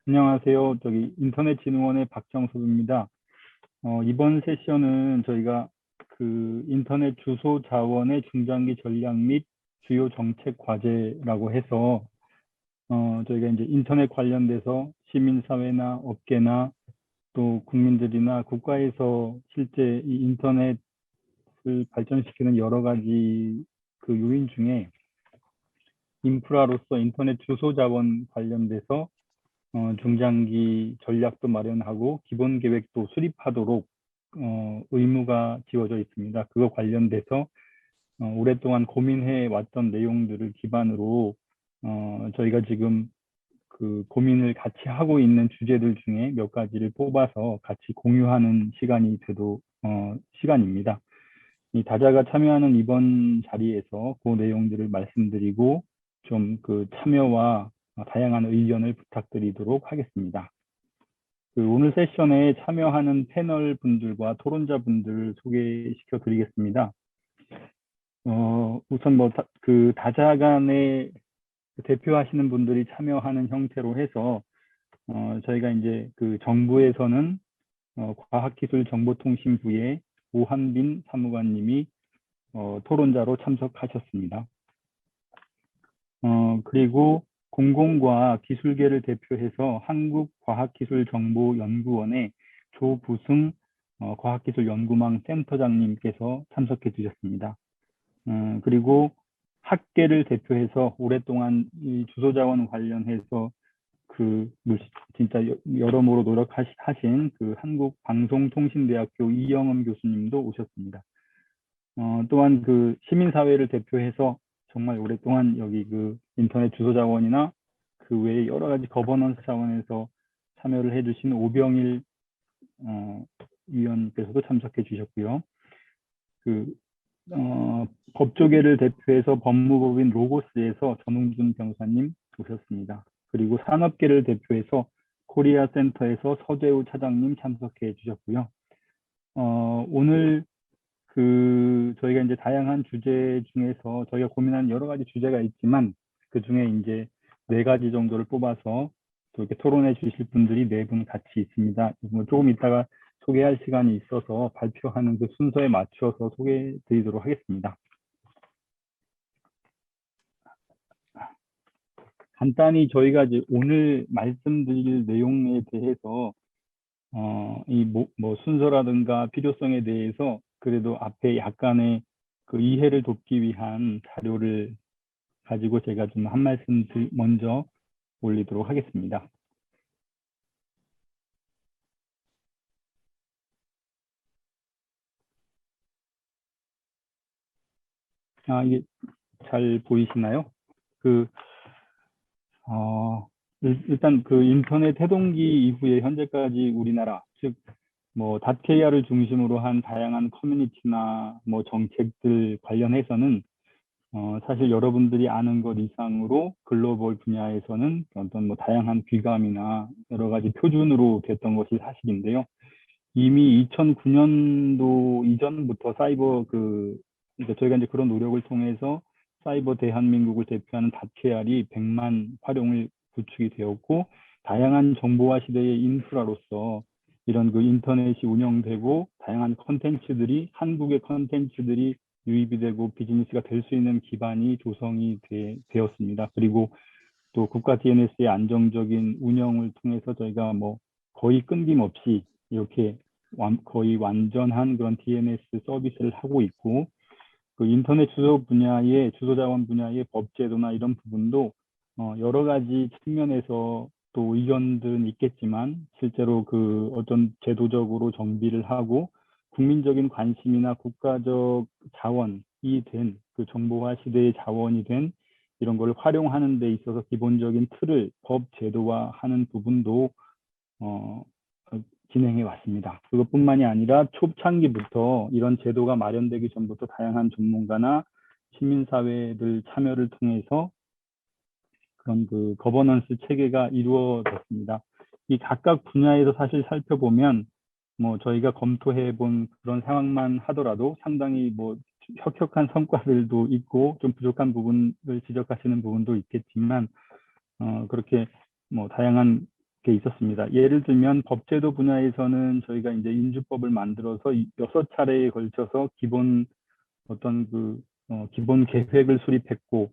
안녕하세요. 인터넷진흥원의 박정섭입니다. 이번 세션은 저희가 인터넷 주소 자원의 중장기 전략 및 주요 정책 과제라고 해서 저희가 이제 인터넷 관련돼서 시민사회나 업계나 또 국민들이나 국가에서 실제 이 인터넷을 발전시키는 여러 가지 그 요인 중에 인프라로서 인터넷 주소 자원 관련돼서 중장기 전략도 마련하고 기본 계획도 수립하도록 의무가 지어져 있습니다. 그거 관련돼서 오랫동안 고민해 왔던 내용들을 기반으로 저희가 지금 그 고민을 같이 하고 있는 주제들 중에 몇 가지를 뽑아서 같이 공유하는 시간입니다. 이 다자가 참여하는 이번 자리에서 그 내용들을 말씀드리고 좀 그 참여와 다양한 의견을 부탁드리도록 하겠습니다. 오늘 세션에 참여하는 패널 분들과 토론자 분들을 소개시켜 드리겠습니다. 우선 다자 간에 대표하시는 분들이 참여하는 형태로 해서 저희가 이제 그 정부에서는 과학기술정보통신부의 오한빈 사무관님이 토론자로 참석하셨습니다. 그리고 공공과 기술계를 대표해서 한국과학기술정보연구원의 조부승 과학기술연구망 센터장님께서 참석해 주셨습니다. 그리고 학계를 대표해서 오랫동안 이 주소자원 관련해서 진짜 여러모로 노력하신 그 한국방송통신대학교 이영엄 교수님도 오셨습니다. 또한 그 시민사회를 대표해서 정말 오랫동안 여기 그 인터넷 주소자원이나 그 외에 여러 가지 거버넌스 차원에서 참여를 해주신 오병일 위원께서도 참석해 주셨고요. 법조계를 대표해서 법무법인 로고스에서 전웅준 변호사님 오셨습니다. 그리고 산업계를 대표해서 코리아 센터에서 서재우 차장님 참석해 주셨고요. 오늘 저희가 이제 다양한 주제 중에서 저희가 고민한 여러 가지 주제가 있지만 그 중에 이제 4가지 정도를 뽑아서 또 이렇게 토론해 주실 분들이 4분 같이 있습니다. 조금 이따가 소개할 시간이 있어서 발표하는 그 순서에 맞춰서 소개해 드리도록 하겠습니다. 간단히 저희가 이제 오늘 말씀드릴 내용에 대해서 순서라든가 필요성에 대해서 그래도 앞에 약간의 그 이해를 돕기 위한 자료를 가지고 제가 좀 한 말씀 먼저 올리도록 하겠습니다. 이게 잘 보이시나요? 일단 인터넷 해동기 이후에 현재까지 우리나라, 즉 닷케이아를 중심으로 한 다양한 커뮤니티나 정책들 관련해서는 사실 여러분들이 아는 것 이상으로 글로벌 분야에서는 어떤 다양한 귀감이나 여러 가지 표준으로 됐던 것이 사실인데요. 이미 2009년도 이전부터 저희가 이제 그런 노력을 통해서 사이버 대한민국을 대표하는 닷케알이 100만 활용을 구축이 되었고, 다양한 정보화 시대의 인프라로서 이런 인터넷이 운영되고 다양한 한국의 컨텐츠들이 유입이 되고 비즈니스가 될 수 있는 기반이 조성이 되었습니다. 그리고 또 국가 DNS의 안정적인 운영을 통해서 저희가 거의 끊김없이 이렇게 거의 완전한 그런 DNS 서비스를 하고 있고, 인터넷 주소 자원 분야의 법제도나 이런 부분도 여러 가지 측면에서 또 의견들은 있겠지만 실제로 어떤 제도적으로 정비를 하고 국민적인 관심이나 국가적 자원이 된 정보화 시대의 자원이 된 이런 걸 활용하는 데 있어서 기본적인 틀을 법 제도화하는 부분도 진행해 왔습니다. 그것뿐만이 아니라 초창기부터 이런 제도가 마련되기 전부터 다양한 전문가나 시민사회들 참여를 통해서 그런 거버넌스 체계가 이루어졌습니다. 이 각각 분야에서 사실 살펴보면 저희가 검토해 본 그런 상황만 하더라도 상당히 혁혁한 성과들도 있고 좀 부족한 부분을 지적하시는 부분도 있겠지만 그렇게 다양한 게 있었습니다. 예를 들면 법제도 분야에서는 저희가 이제 인주법을 만들어서 6차례에 걸쳐서 기본 어떤 기본 계획을 수립했고,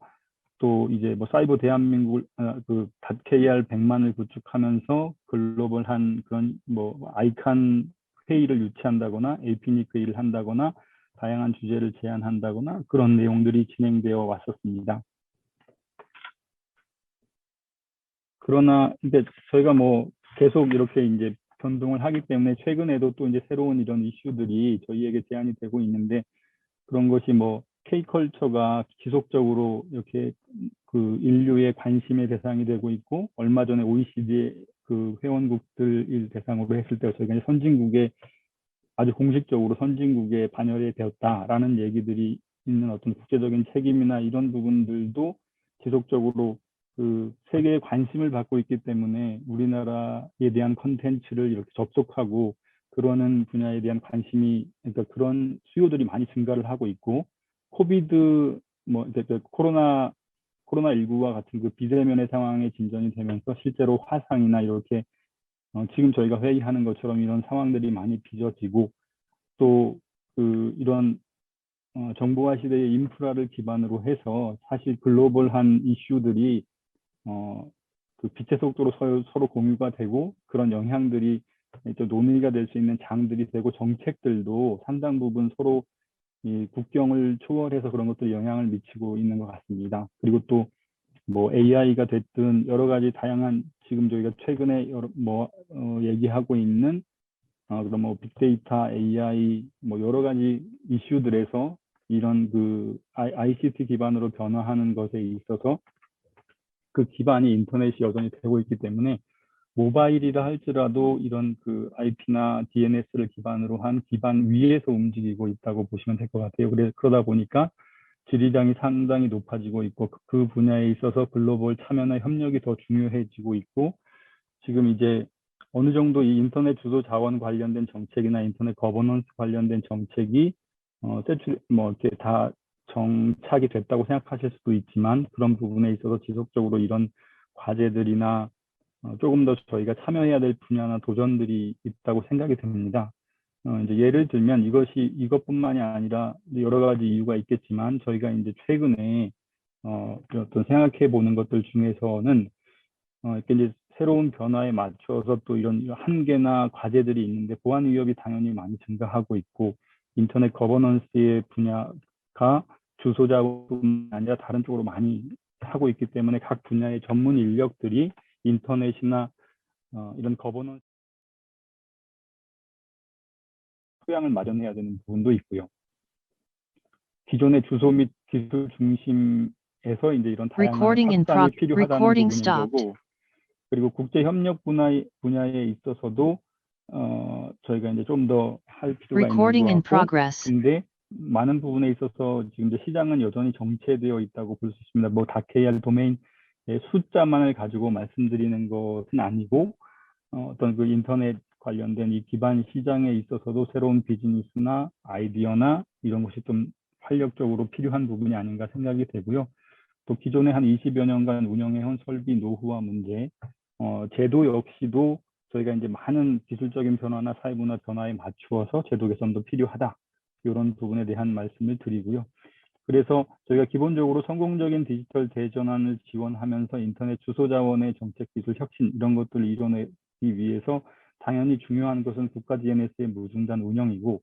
또 이제 뭐 사이버 대한민국을 그 KR 100만을 구축하면서 글로벌한 그런 뭐 아이칸 회의를 유치한다거나 에이피닉 회의를 한다거나 다양한 주제를 제안한다거나 그런 내용들이 진행되어 왔었습니다. 그러나 이제 저희가 뭐 계속 이렇게 이제 변동을 하기 때문에 최근에도 또 이제 새로운 이런 이슈들이 저희에게 제안이 되고 있는데, 그런 것이 뭐 K컬처가 지속적으로 이렇게 그 인류의 관심의 대상이 되고 있고, 얼마 전에 OECD 그 회원국들 대상으로 했을 때 저희가 선진국에 아주 공식적으로 선진국에 반열에 되었다라는 얘기들이 있는 어떤 국제적인 책임이나 이런 부분들도 지속적으로 그 세계의 관심을 받고 있기 때문에 우리나라에 대한 컨텐츠를 이렇게 접속하고 그러는 분야에 대한 관심이, 그러니까 그런 수요들이 많이 증가를 하고 있고, 코비드 뭐 코로나19와 같은 그 비대면의 상황에 진전이 되면서 실제로 화상이나 이렇게 지금 저희가 회의하는 것처럼 이런 상황들이 많이 빚어지고, 또 이런 정보화 시대의 인프라를 기반으로 해서 사실 글로벌한 이슈들이 그 빛의 속도로 서로 공유가 되고, 그런 영향들이 또 논의가 될 수 있는 장들이 되고, 정책들도 상당 부분 서로 이 국경을 초월해서 그런 것들이 영향을 미치고 있는 것 같습니다. 그리고 또 뭐 AI가 됐든 여러 가지 다양한 지금 저희가 최근에 얘기하고 있는 그런 뭐 빅데이터, AI 뭐 여러 가지 이슈들에서 이런 그 ICT 기반으로 변화하는 것에 있어서 그 기반이 인터넷이 여전히 되고 있기 때문에 모바일이라 할지라도 이런 그 IP나 DNS를 기반으로 한 기반 위에서 움직이고 있다고 보시면 될 것 같아요. 그러다 보니까 지리장이 상당히 높아지고 있고, 그 분야에 있어서 글로벌 참여나 협력이 더 중요해지고 있고, 지금 이제 어느 정도 이 인터넷 주소 자원 관련된 정책이나 인터넷 거버넌스 관련된 정책이 뭐 이렇게 다 정착이 됐다고 생각하실 수도 있지만, 그런 부분에 있어서 지속적으로 이런 과제들이나 조금 더 저희가 참여해야 될 분야나 도전들이 있다고 생각이 듭니다. 이제 예를 들면 이것뿐만이 아니라 여러 가지 이유가 있겠지만, 저희가 이제 최근에 어떤 생각해 보는 것들 중에서는 이렇게 이제 새로운 변화에 맞춰서 또 이런 한계나 과제들이 있는데, 보안 위협이 당연히 많이 증가하고 있고, 인터넷 거버넌스의 분야가 주소자뿐만 아니라 다른 쪽으로 많이 하고 있기 때문에 각 분야의 전문 인력들이 인터넷이나 이런 거버넌스 소양을 마련해야 되는 부분도 있고요. 기존의 주소 및 기술 중심에서 이제 이런 다양한 확장이 필요하다는 부분인 거고, 그리고 국제 협력 분야에 있어서도 저희가 이제 좀 더 할 필요가 있는 것 같고, 근데 많은 부분에 있어서 지금 이제 시장은 여전히 정체되어 있다고 볼 수 있습니다. 뭐 .kr 도메인의 숫자만을 가지고 말씀드리는 것은 아니고, 어떤 그 인터넷 관련된 이 기반 시장에 있어서도 새로운 비즈니스나 아이디어나 이런 것이 좀 활력적으로 필요한 부분이 아닌가 생각이 되고요. 또 기존에 한 20여 년간 운영해온 설비 노후화 문제, 제도 역시도 저희가 이제 많은 기술적인 변화나 사회 문화 변화에 맞추어서 제도 개선도 필요하다, 이런 부분에 대한 말씀을 드리고요. 그래서 저희가 기본적으로 성공적인 디지털 대전환을 지원하면서 인터넷 주소 자원의 정책 기술 혁신 이런 것들을 이뤄내기 위해서 당연히 중요한 것은 국가 DNS의 무중단 운영이고,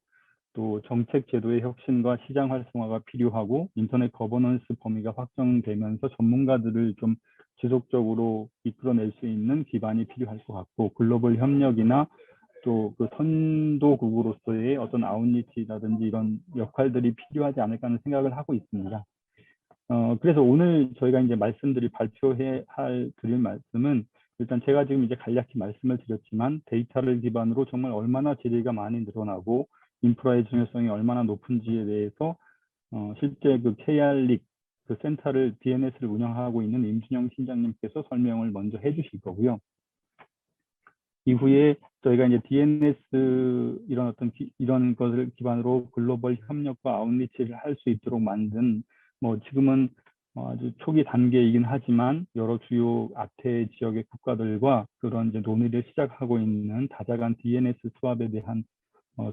또 정책 제도의 혁신과 시장 활성화가 필요하고, 인터넷 거버넌스 범위가 확정되면서 전문가들을 좀 지속적으로 이끌어낼 수 있는 기반이 필요할 것 같고, 글로벌 협력이나 또 그 선도국으로서의 어떤 아웃리치라든지 이런 역할들이 필요하지 않을까 하는 생각을 하고 있습니다. 그래서 오늘 저희가 이제 드릴 말씀은, 일단 제가 지금 이제 간략히 말씀을 드렸지만, 데이터를 기반으로 정말 얼마나 질의가 많이 늘어나고 인프라의 중요성이 얼마나 높은지에 대해서 실제 그 KR릭 그 센터를 DNS를 운영하고 있는 임준영 팀장님께서 설명을 먼저 해주실 거고요. 이후에 저희가 이제 DNS 이런 것을 기반으로 글로벌 협력과 아웃리치를 할 수 있도록 만든, 뭐 지금은 아주 초기 단계이긴 하지만 여러 주요 아태 지역의 국가들과 그런 이제 논의를 시작하고 있는 다자간 DNS 수합에 대한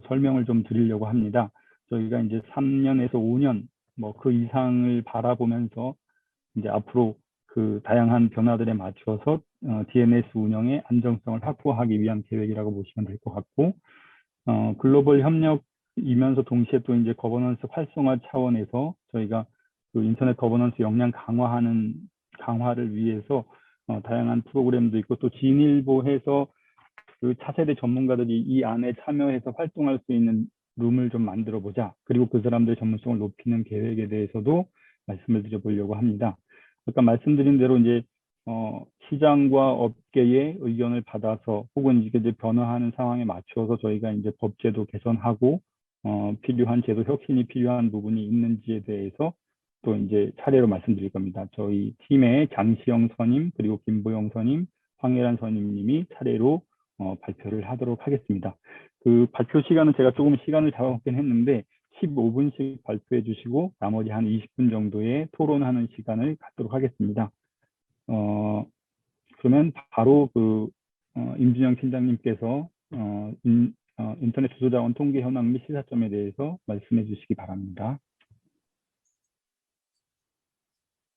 설명을 좀 드리려고 합니다. 저희가 이제 3년에서 5년 뭐 그 이상을 바라보면서 이제 앞으로 그 다양한 변화들에 맞춰서 DNS 운영의 안정성을 확보하기 위한 계획이라고 보시면 될 것 같고, 글로벌 협력이면서 동시에 또 이제 거버넌스 활성화 차원에서 저희가 그 인터넷 거버넌스 역량 강화를 위해서 다양한 프로그램도 있고, 또 진일보해서 그 차세대 전문가들이 이 안에 참여해서 활동할 수 있는 룸을 좀 만들어 보자. 그리고 그 사람들의 전문성을 높이는 계획에 대해서도 말씀을 드려보려고 합니다. 아까 말씀드린 대로 이제 시장과 업계의 의견을 받아서 혹은 이제 변화하는 상황에 맞춰서 저희가 이제 법제도 개선하고 필요한 제도 혁신이 필요한 부분이 있는지에 대해서 또 이제 차례로 말씀드릴 겁니다. 저희 팀의 장시영 선임 그리고 김보영 선임, 황혜란 선임님이 차례로 발표를 하도록 하겠습니다. 그 발표 시간은 제가 조금 시간을 잡아먹긴 했는데 15분씩 발표해 주시고 나머지 한 20분 정도의 토론하는 시간을 갖도록 하겠습니다. 그러면 바로 그 임준영 팀장님께서 인터넷 주소자원 통계 현황 및 시사점에 대해서 말씀해 주시기 바랍니다.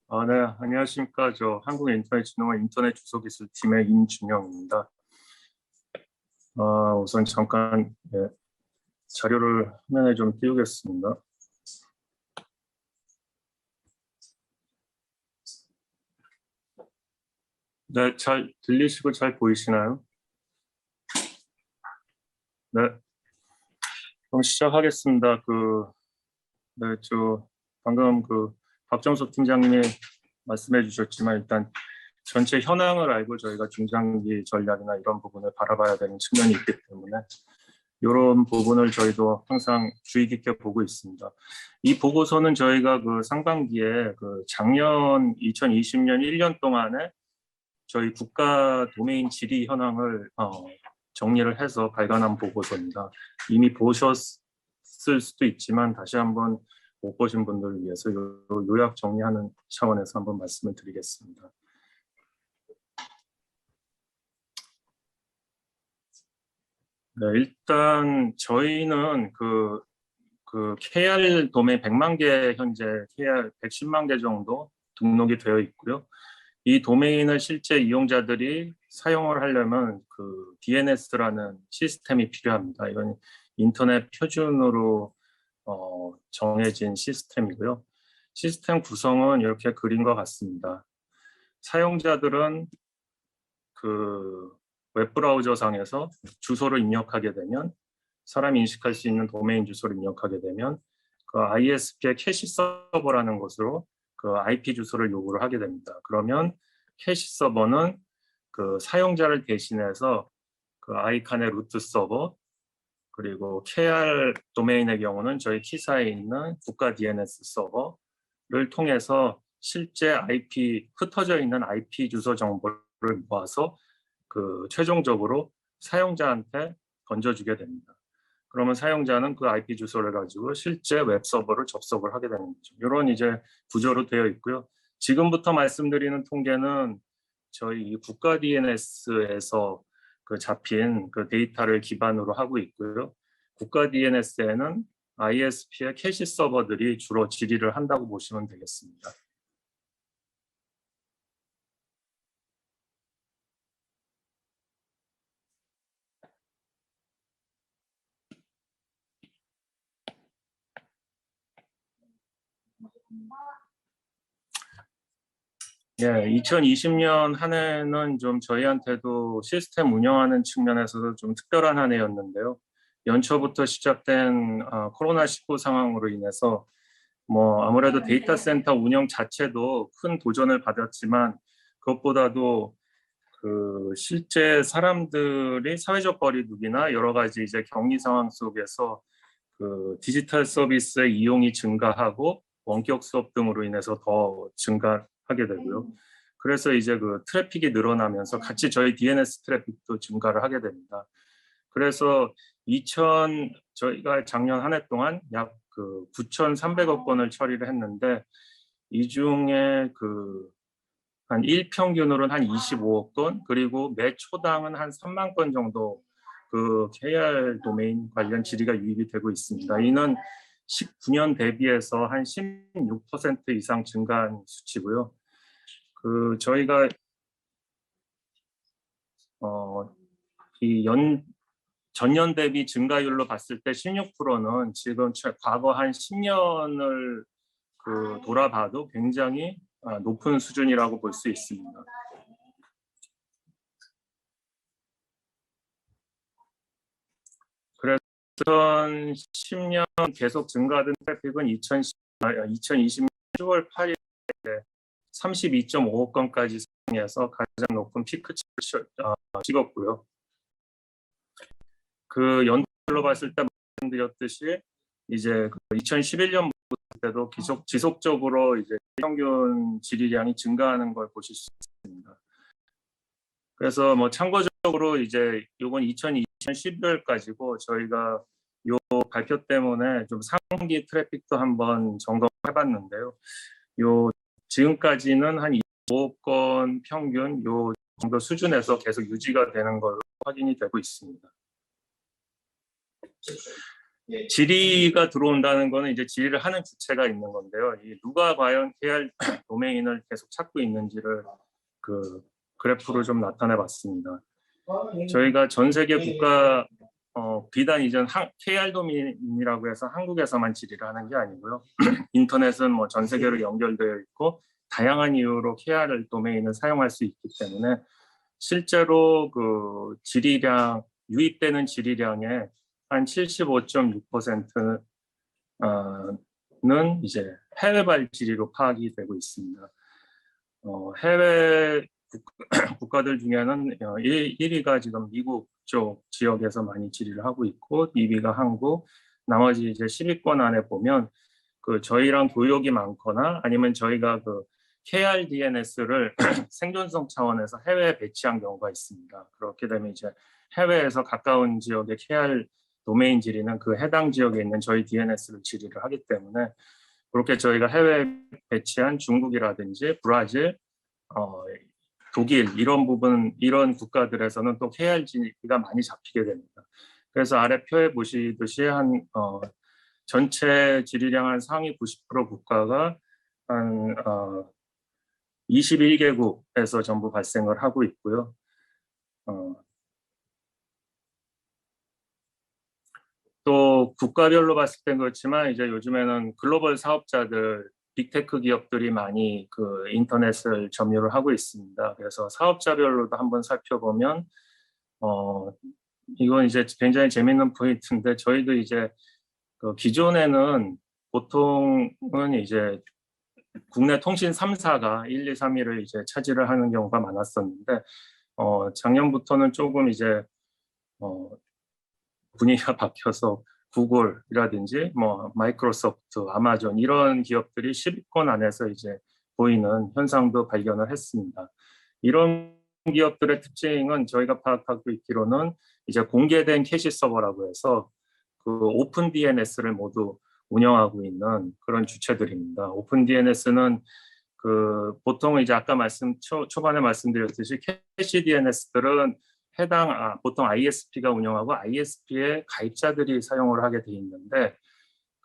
네, 안녕하십니까. 저 한국인터넷진흥원 인터넷 주소기술팀의 임준영입니다. 우선 잠깐 자료를 화면에 좀 띄우겠습니다. 네, 잘 들리시고 잘 보이시나요? 네, 그럼 시작하겠습니다. 네, 방금 박정석 팀장님이 말씀해 주셨지만 일단 전체 현황을 알고 저희가 중장기 전략이나 이런 부분을 바라봐야 되는 측면이 있기 때문에 이런 부분을 저희도 항상 주의 깊게 보고 있습니다. 이 보고서는 저희가 상반기에 작년 2020년 1년 동안에 저희 국가 도메인 질의 현황을 정리를 해서 발간한 보고서입니다. 이미 보셨을 수도 있지만 다시 한번 못 보신 분들을 위해서 요약 정리하는 차원에서 한번 말씀을 드리겠습니다. 네, 일단 저희는 KR 도메인 100만 개 현재 KR 110만 개 정도 등록이 되어 있고요. 이 도메인을 실제 이용자들이 사용을 하려면 DNS라는 시스템이 필요합니다. 이건 인터넷 표준으로 정해진 시스템이고요. 시스템 구성은 이렇게 그린 것 같습니다. 사용자들은 웹브라우저 상에서 주소를 입력하게 되면 사람이 인식할 수 있는 도메인 주소를 입력하게 되면 ISP의 캐시 서버라는 곳으로 IP 주소를 요구를 하게 됩니다. 그러면 캐시 서버는 사용자를 대신해서 아이칸의 루트 서버 그리고 KR 도메인의 경우는 저희 키사에 있는 국가 DNS 서버를 통해서 실제 흩어져 있는 IP 주소 정보를 모아서 최종적으로 사용자한테 던져주게 됩니다. 그러면 사용자는 IP 주소를 가지고 실제 웹 서버를 접속을 하게 되는 거죠. 이런 이제 구조로 되어 있고요. 지금부터 말씀드리는 통계는 저희 국가 DNS에서 잡힌 데이터를 기반으로 하고 있고요. 국가 DNS에는 ISP의 캐시 서버들이 주로 질의를 한다고 보시면 되겠습니다. 예, 2020년 한 해는 좀 저희한테도 시스템 운영하는 측면에서도 좀 특별한 한 해였는데요. 연초부터 시작된 코로나19 상황으로 인해서 아무래도 데이터 센터 운영 자체도 큰 도전을 받았지만 그것보다도 실제 사람들이 사회적 거리두기나 여러 가지 이제 격리 상황 속에서 디지털 서비스의 이용이 증가하고 원격 수업 등으로 인해서 더 증가하게 되고요. 그래서 이제 트래픽이 늘어나면서 같이 저희 DNS 트래픽도 증가를 하게 됩니다. 그래서 저희가 작년 한 해 동안 약 9,300억 건을 처리를 했는데 이 중에 한 일평균으로는 한 25억 건, 그리고 매 초당은 한 3만 건 정도 KR 도메인 관련 질의가 유입이 되고 있습니다. 이는 19년 대비해서 한 16% 이상 증가한 수치고요. 저희가 전년 대비 증가율로 봤을 때 16%는 지금 과거 한 10년을 돌아봐도 굉장히 높은 수준이라고 볼 수 있습니다. 그래서 2010년 계속 증가하던 트래픽은 2020년 10월 8일에 32.5억 건까지 상승해서 가장 높은 피크치를 찍었고요. 연도로 봤을 때 말씀드렸듯이 이제 2011년 때도 지속적으로 이제 평균 질의량이 증가하는 걸 보실 수 있습니다. 그래서 참고적으로 이제 요건 2020년 12월까지고 저희가 요 발표 때문에 좀 상반기 트래픽도 한번 점검해봤는데요. 지금까지는 한 25억 건 평균 요 정도 수준에서 계속 유지가 되는 걸로 확인이 되고 있습니다. 질의가 들어온다는 거는 이제 질의를 하는 주체가 있는 건데요. 누가 과연 KR 도메인을 계속 찾고 있는지를 그래프로 좀 나타내 봤습니다. 저희가 전 세계 국가 비단 이전 KR 도메인이라고 해서 한국에서만 질의를 하는 게 아니고요. 인터넷은 전 세계로 연결되어 있고 다양한 이유로 KR 도메인을 사용할 수 있기 때문에 실제로 질의량 유입되는 질의량의 한 75.6%는 이제 해외발 질의로 파악이 되고 있습니다. 해외 국가들 중에는 1위가 지금 미국 쪽 지역에서 많이 질의를 하고 있고 2위가 한국, 나머지 이제 10위권 안에 보면 저희랑 교역이 많거나 아니면 저희가 KR DNS를 생존성 차원에서 해외에 배치한 경우가 있습니다. 그렇게 되면 이제 해외에서 가까운 지역의 KR 도메인 질의는 해당 지역에 있는 저희 DNS를 질의를 하기 때문에 그렇게 저희가 해외에 배치한 중국이라든지 브라질, 독일 이런 국가들에서는 또 KR 질의가 많이 잡히게 됩니다. 그래서 아래 표에 보시듯이 전체 질의량 한 상위 90% 국가가 한 21개국에서 전부 발생을 하고 있고요. 또 국가별로 봤을 땐 그렇지만 이제 요즘에는 글로벌 사업자들, 빅테크 기업들이 많이 인터넷을 점유를 하고 있습니다. 그래서 사업자별로도 한번 살펴보면 이건 이제 굉장히 재밌는 포인트인데 저희도 이제 기존에는 보통은 이제 국내 통신 3사가 1, 2, 3위를 이제 차지를 하는 경우가 많았었는데 작년부터는 조금 이제 분위기가 바뀌어서 구글이라든지 마이크로소프트, 아마존 이런 기업들이 10위권 안에서 이제 보이는 현상도 발견을 했습니다. 이런 기업들의 특징은 저희가 파악하고 있기로는 이제 공개된 캐시 서버라고 해서 오픈 DNS를 모두 운영하고 있는 그런 주체들입니다. 오픈 DNS는 보통 이제 아까 초반에 말씀드렸듯이 캐시 DNS들은 보통 ISP가 운영하고 ISP의 가입자들이 사용을 하게 돼 있는데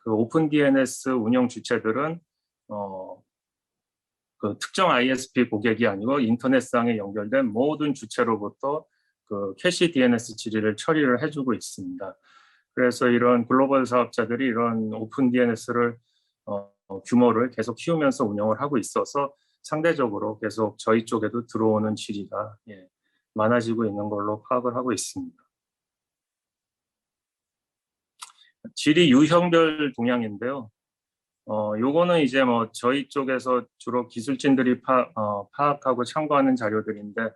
오픈 DNS 운영 주체들은 특정 ISP 고객이 아니고 인터넷상에 연결된 모든 주체로부터 캐시 DNS 질의를 처리를 해주고 있습니다. 그래서 이런 글로벌 사업자들이 이런 오픈 DNS를 규모를 계속 키우면서 운영을 하고 있어서 상대적으로 계속 저희 쪽에도 들어오는 질의가 많아지고 있는 걸로 파악을 하고 있습니다. 질의 유형별 동향인데요. 요거는 이제 저희 쪽에서 주로 기술진들이 파악하고 참고하는 자료들인데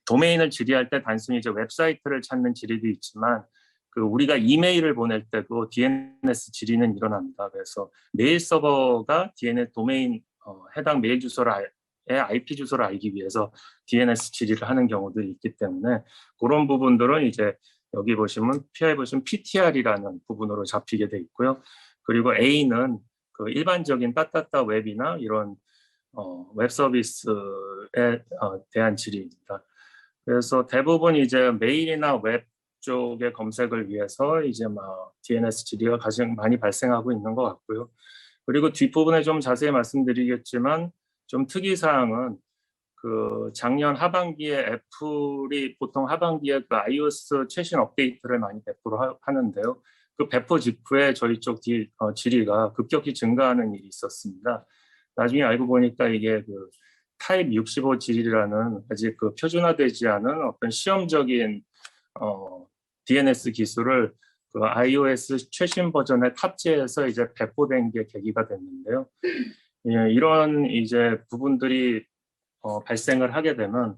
도메인을 질의할 때 단순히 이제 웹사이트를 찾는 질의도 있지만 우리가 이메일을 보낼 때도 DNS 질의는 일어납니다. 그래서 메일 서버가 DNS 도메인 해당 메일 주소를 IP 주소를 알기 위해서 DNS 질의를 하는 경우도 있기 때문에 그런 부분들은 이제 여기 표에 보시면 PTR이라는 부분으로 잡히게 돼 있고요. 그리고 A는 그 일반적인 따따따 웹이나 이런 웹 서비스에 대한 질의입니다. 그래서 대부분 이제 메일이나 웹 쪽의 검색을 위해서 이제 막 DNS 질의가 가장 많이 발생하고 있는 것 같고요. 그리고 뒷부분에 좀 자세히 말씀드리겠지만 좀 특이사항은 그 작년 하반기에 애플이 보통 하반기에 그 iOS 최신 업데이트를 많이 배포를 하는데요. 그 배포 직후에 저희 쪽 질의가 급격히 증가하는 일이 있었습니다. 나중에 알고 보니까 이게 그 타입 65 질의라는 아직 그 표준화되지 않은 어떤 시험적인 DNS 기술을 그 iOS 최신 버전에 탑재해서 이제 배포된 게 계기가 됐는데요. 예, 이런 이제 부분들이 발생을 하게 되면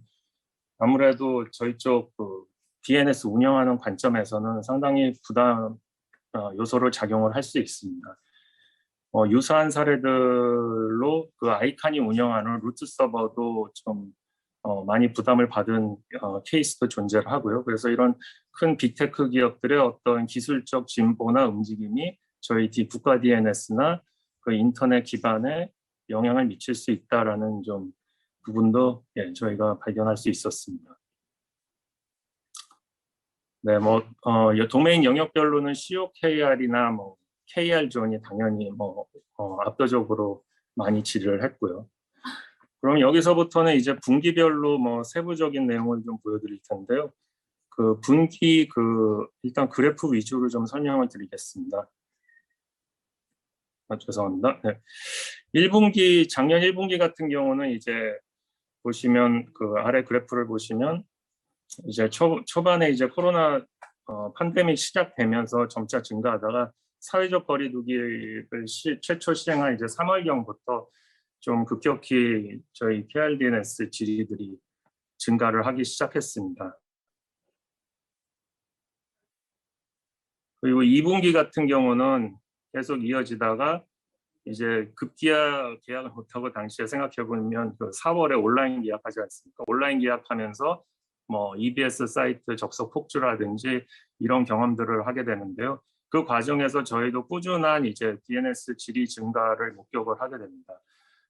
아무래도 저희 쪽 그 DNS 운영하는 관점에서는 상당히 부담 요소를 작용을 할 수 있습니다. 유사한 사례들로 그 아이칸이 운영하는 루트 서버도 좀 많이 부담을 받은 케이스도 존재를 하고요. 그래서 이런 큰 빅테크 기업들의 어떤 기술적 진보나 움직임이 저희 국가 DNS나 그 인터넷 기반에 영향을 미칠 수 있다라는 좀 부분도 저희가 발견할 수 있었습니다. 네, 뭐 도메인 영역별로는 COKR이나 뭐 KR 존이 당연히 뭐 압도적으로 많이 질의를 했고요. 그럼 여기서부터는 이제 분기별로 뭐 세부적인 내용을 좀 보여드릴 텐데요. 그 분기 일단 그래프 위주로 좀 설명을 드리겠습니다. 죄송합니다. 네. 1분기 작년 1분기 같은 경우는 이제 보시면 그 아래 그래프를 보시면 이제 초반에 이제 코로나 팬데믹 시작되면서 점차 증가하다가 사회적 거리두기를 최초 시행한 이제 3월경부터 좀 급격히 저희 KRDNS 질의들이 증가를 하기 시작했습니다. 그리고 2분기 같은 경우는 계속 이어지다가 이제 급기야 계약을 못하고 당시에 생각해보면 그 4월에 온라인 계약하지 않습니까? 온라인 계약하면서 뭐 EBS 사이트 접속 폭주라든지 이런 경험들을 하게 되는데요. 그 과정에서 저희도 꾸준한 이제 DNS 질의 증가를 목격을 하게 됩니다.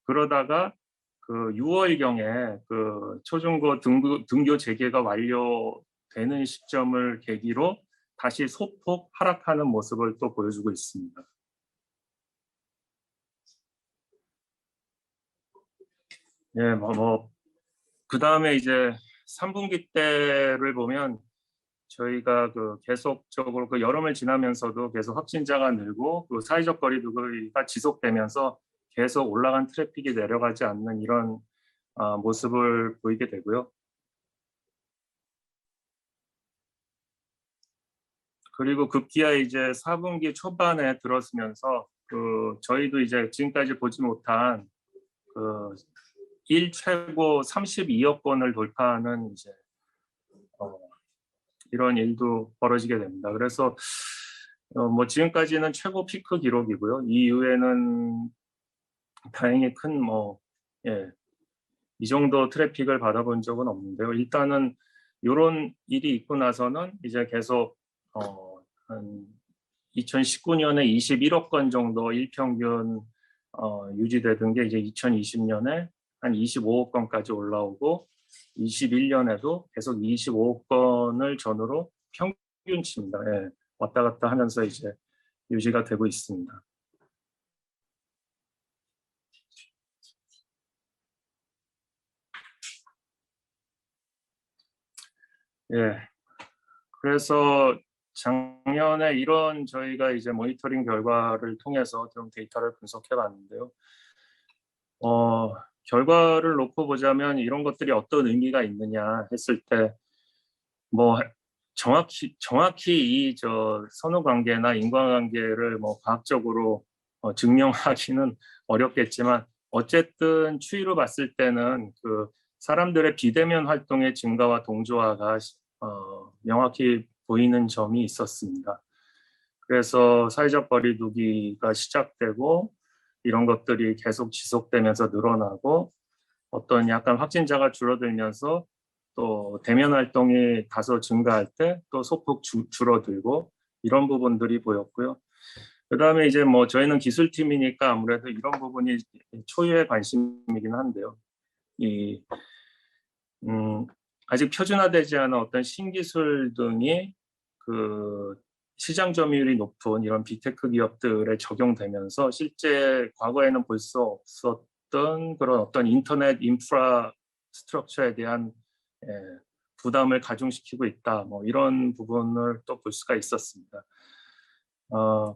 그러다가 그 6월경에 그 초중고 등교 재개가 완료되는 시점을 계기로 다시 소폭 하락하는 모습을 또 보여주고 있습니다. 예, 그 다음에 이제 3분기 때를 보면 저희가 그 계속적으로 그 여름을 지나면서도 계속 확진자가 늘고 그 사회적 거리두기가 지속되면서 계속 올라간 트래픽이 내려가지 않는 이런 모습을 보이게 되고요. 그리고 급기야 이제 4분기 초반에 들어서면서 그 저희도 이제 지금까지 보지 못한 그 일 최고 32억 건을 돌파하는 이제 이런 일도 벌어지게 됩니다. 그래서 뭐 지금까지는 최고 피크 기록이고요. 이 이후에는 다행히 큰 이 정도 트래픽을 받아본 적은 없는데요. 일단은 이런 일이 있고 나서는 이제 계속 한 2019년에 21억 건 정도 일평균 유지되던 게 이제 2020년에 한 25억 건까지 올라오고 21년에도 계속 25억 건을 전후로 평균치입니다. 예, 왔다 갔다 하면서 이제 유지가 되고 있습니다. 예, 그래서 작년에 이런 저희가 이제 모니터링 결과를 통해서 좀 데이터를 분석해 봤는데요. 결과를 놓고 보자면 이런 것들이 어떤 의미가 있느냐 했을 때 뭐 정확히 이 선후 관계나 인과관계를 뭐 과학적으로 증명하기는 어렵겠지만 어쨌든 추이로 봤을 때는 그 사람들의 비대면 활동의 증가와 동조화가 명확히 보이는 점이 있었습니다. 그래서 사회적 거리두기가 시작되고 이런 것들이 계속 지속되면서 늘어나고 어떤 약간 확진자가 줄어들면서 또 대면 활동이 다소 증가할 때 또 소폭 줄어들고 이런 부분들이 보였고요. 그다음에 이제 뭐 저희는 기술팀이니까 아무래도 이런 부분이 초유의 관심이긴 한데요. 이 아직 표준화되지 않은 어떤 신기술 등이 그 시장 점유율이 높은 이런 빅테크 기업들에 적용되면서 실제 과거에는 볼 수 없었던 그런 어떤 인터넷 인프라 스트럭처에 대한 예, 부담을 가중시키고 있다. 뭐 이런 부분을 또 볼 수가 있었습니다.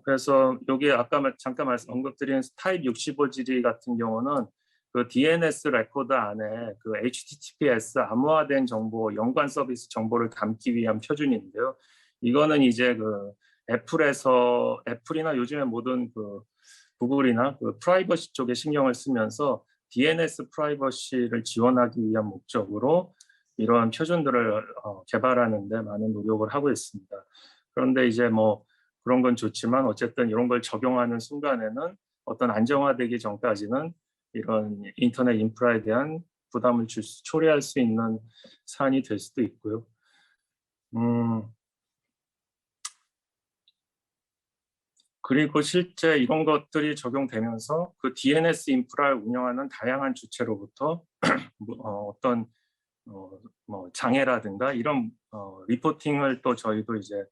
그래서 여기 아까 잠깐 언급드린 타입 65지리 같은 경우는 그 DNS 레코드 안에 그 HTTPS 암호화된 정보, 연관 서비스 정보를 담기 위한 표준인데요. 이거는 이제 그 애플이나 요즘에 모든 그 구글이나 그 프라이버시 쪽에 신경을 쓰면서 DNS 프라이버시를 지원하기 위한 목적으로 이러한 표준들을 개발하는 데 많은 노력을 하고 있습니다. 그런데 이제 뭐 그런 건 좋지만 어쨌든 이런 걸 적용하는 순간에는 어떤 안정화되기 전까지는 이런 인터넷 인프라에 대한 부담을 초래할 수 있는 사안이 될 수도 있고요. 그리고 실제 이런 것들이 적용되면서 그 DNS 인프라를 운영하는 다양한 주체로부터 어떤 뭐 장애라든가 이런 리포팅을 또 저희도 이제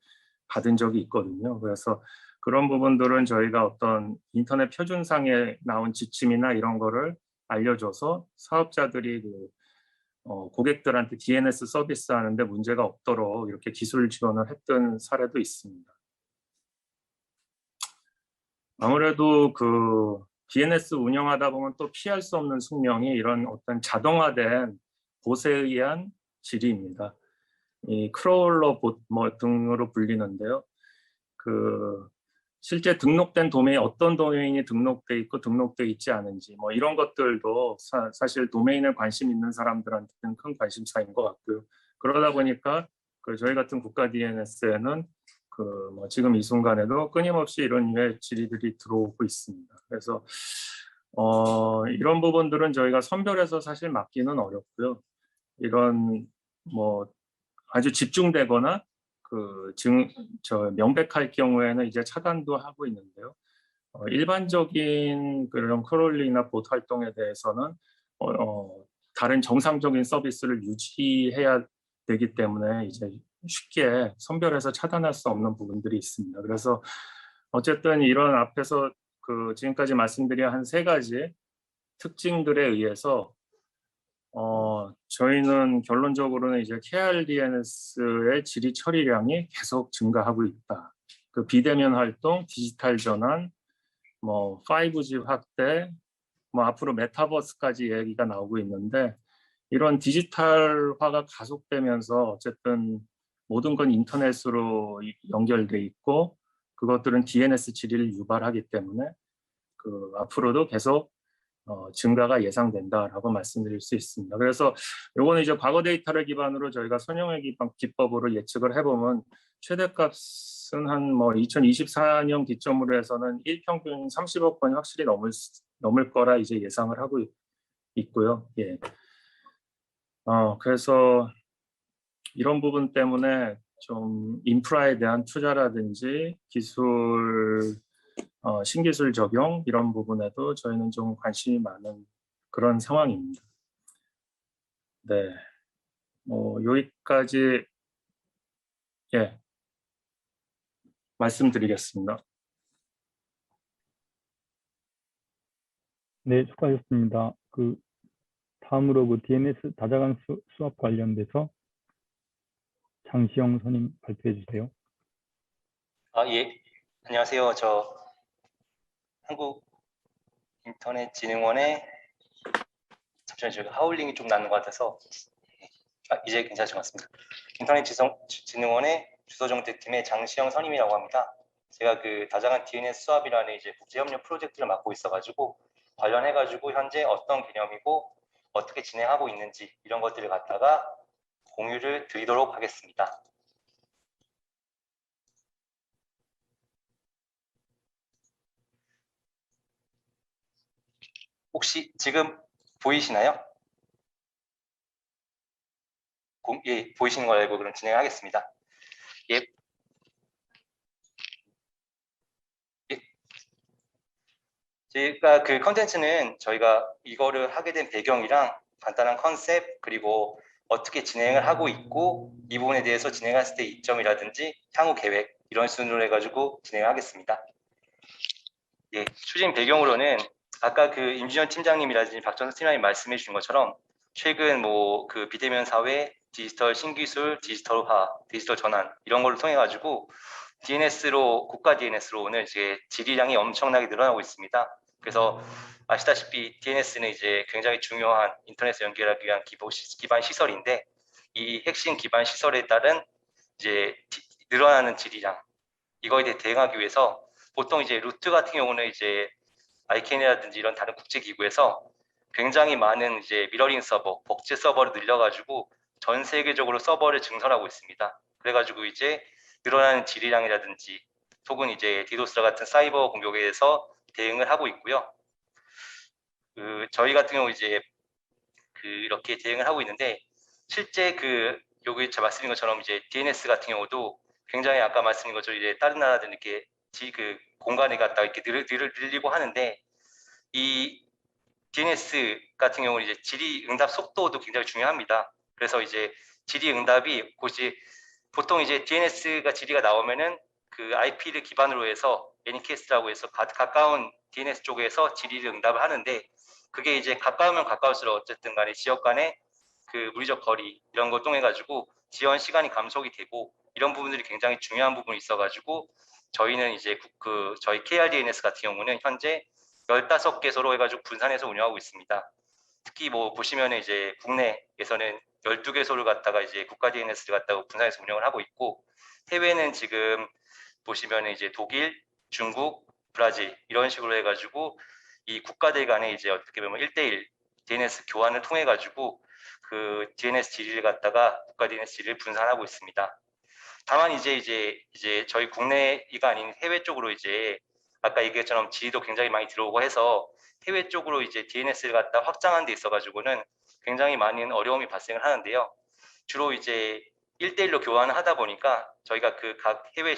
받은 적이 있거든요. 그래서 그런 부분들은 저희가 어떤 인터넷 표준상에 나온 지침이나 이런 거를 알려줘서 사업자들이 그 고객들한테 DNS 서비스 하는데 문제가 없도록 이렇게 기술 지원을 했던 사례도 있습니다. 아무래도 그 DNS 운영하다 보면 또 피할 수 없는 숙명이 이런 어떤 자동화된 봇에 의한 질의입니다. 이 크롤러 봇 뭐 등으로 불리는데요. 그 실제 등록된 도메인 어떤 도메인이 등록돼 있고 등록돼 있지 않은지 뭐 이런 것들도 사실 도메인에 관심 있는 사람들한테는 큰 관심사인 것 같고요. 그러다 보니까 그 저희 같은 국가 DNS에는 그 뭐 지금 이 순간에도 끊임없이 이런 류의 질의들이 들어오고 있습니다. 그래서 이런 부분들은 저희가 선별해서 사실 막기는 어렵고요. 이런 뭐 아주 집중되거나 명백할 경우에는 이제 차단도 하고 있는데요. 일반적인 그런 크롤링이나 봇 활동에 대해서는 다른 정상적인 서비스를 유지해야 되기 때문에 이제 쉽게 선별해서 차단할 수 없는 부분들이 있습니다. 그래서 어쨌든 이런 앞에서 그 지금까지 말씀드린 한 3가지 특징들에 의해서 저희는 결론적으로는 이제 KRDNS의 질의 처리량이 계속 증가하고 있다. 그 비대면 활동, 디지털 전환, 뭐 5G 확대, 뭐 앞으로 메타버스까지 얘기가 나오고 있는데 이런 디지털화가 가속되면서 어쨌든 모든 건 인터넷으로 연결돼 있고 그것들은 DNS 질의를 유발하기 때문에 그 앞으로도 계속 증가가 예상된다라고 말씀드릴 수 있습니다. 그래서 요거는 이제 과거 데이터를 기반으로 저희가 선형의 기법으로 예측을 해보면 최대값은 한 뭐 2024년 기점으로 해서는 일평균 30억 건이 확실히 넘을 거라 이제 예상을 하고 있고요. 예. 그래서 이런 부분 때문에 좀 인프라에 대한 투자라든지 기술 신기술 적용 이런 부분에도 저희는 좀 관심이 많은 그런 상황입니다. 네, 뭐 여기까지 예 말씀드리겠습니다. 네, 수고하셨습니다. 그 다음으로 그 DNS 다자간 수업 관련돼서 장시영 선임 발표해 주세요. 예. 안녕하세요. 저 한국인터넷진흥원의 잠시만요. 제가 하울링이 좀 나는 것 같아서 이제 괜찮은 것 같습니다. 인터넷진흥원의 주소정책팀의 장시영 선임이라고 합니다. 제가 그 다자간 DNS 수업이라는 이제 국제협력 프로젝트를 맡고 있어가지고 관련해가지고 현재 어떤 개념이고 어떻게 진행하고 있는지 이런 것들을 갖다가 공유를 드리도록 하겠습니다. 혹시 지금 보이시나요? 예, 보이시는 걸 알고 그럼 진행하겠습니다. 예. 제가 그 컨텐츠는 저희가 이거를 하게 된 배경이랑 간단한 컨셉 그리고 어떻게 진행을 하고 있고 이 부분에 대해서 진행했을 때 이점이라든지 향후 계획 이런 순으로 해가지고 진행하겠습니다. 예, 추진 배경으로는 아까 그 임준현 팀장님이라든지 박정석 팀장님 말씀해 주신 것처럼 최근 뭐 그 비대면 사회, 디지털 신기술, 디지털화, 디지털 전환 이런 걸로 통해 가지고 DNS로 국가 DNS로 오늘 이제 질의량이 엄청나게 늘어나고 있습니다. 그래서 아시다시피 DNS는 이제 굉장히 중요한 인터넷 연결하기 위한 기반 시설인데 이 핵심 기반 시설에 따른 이제 늘어나는 질의량 이거에 대해 대응하기 위해서 보통 이제 루트 같은 경우는 이제 ICANN이라든지 이런 다른 국제기구에서 굉장히 많은 이제 미러링 서버, 복제 서버를 늘려가지고 전 세계적으로 서버를 증설하고 있습니다. 그래가지고 이제 늘어나는 질의량이라든지 혹은 이제 디도스라 같은 사이버 공격에 대해서 대응을 하고 있고요. 저희 같은 경우 이제 이렇게 대응을 하고 있는데 실제 여기 제가 말씀드린 것처럼 이제 DNS 같은 경우도 굉장히 아까 말씀드린 것처럼 이제 다른 나라들 이렇게 공간에 갖다 이렇게 늘리고 하는데 이 DNS 같은 경우는 이제 질의 응답 속도도 굉장히 중요합니다. 그래서 이제 질의 응답이 보통 이제 DNS가 질의가 나오면은 그 IP를 기반으로 해서 Anycast라고 해서 가까운 DNS 쪽에서 질의를 응답을 하는데 그게 이제 가까우면 가까울수록 어쨌든 간에 지역 간의 그 물리적 거리 이런 걸 통해 가지고 지연 시간이 감속이 되고 이런 부분들이 굉장히 중요한 부분이 있어 가지고 저희는 이제 저희 KRDNS 같은 경우는 현재 15개소로 해가지고 분산해서 운영하고 있습니다. 특히 뭐 보시면 이제 국내에서는 12개소를 갖다가 이제 국가 DNS를 갖다가 분산해서 운영을 하고 있고 해외는 지금 보시면 이제 독일, 중국, 브라질 이런 식으로 해가지고 이 국가들 간에 이제 어떻게 보면 1대1 DNS 교환을 통해 가지고 그 DNS 질의를 갖다가 국가 DNS 질의를 분산하고 있습니다. 다만 이제 저희 국내가 아닌 해외 쪽으로 이제 아까 얘기했처럼 질의도 굉장히 많이 들어오고 해서 해외 쪽으로 이제 DNS를 갖다 확장하는 데 있어 가지고는 굉장히 많은 어려움이 발생을 하는데요. 주로 이제 1대1로 교환을 하다 보니까 저희가 각 해외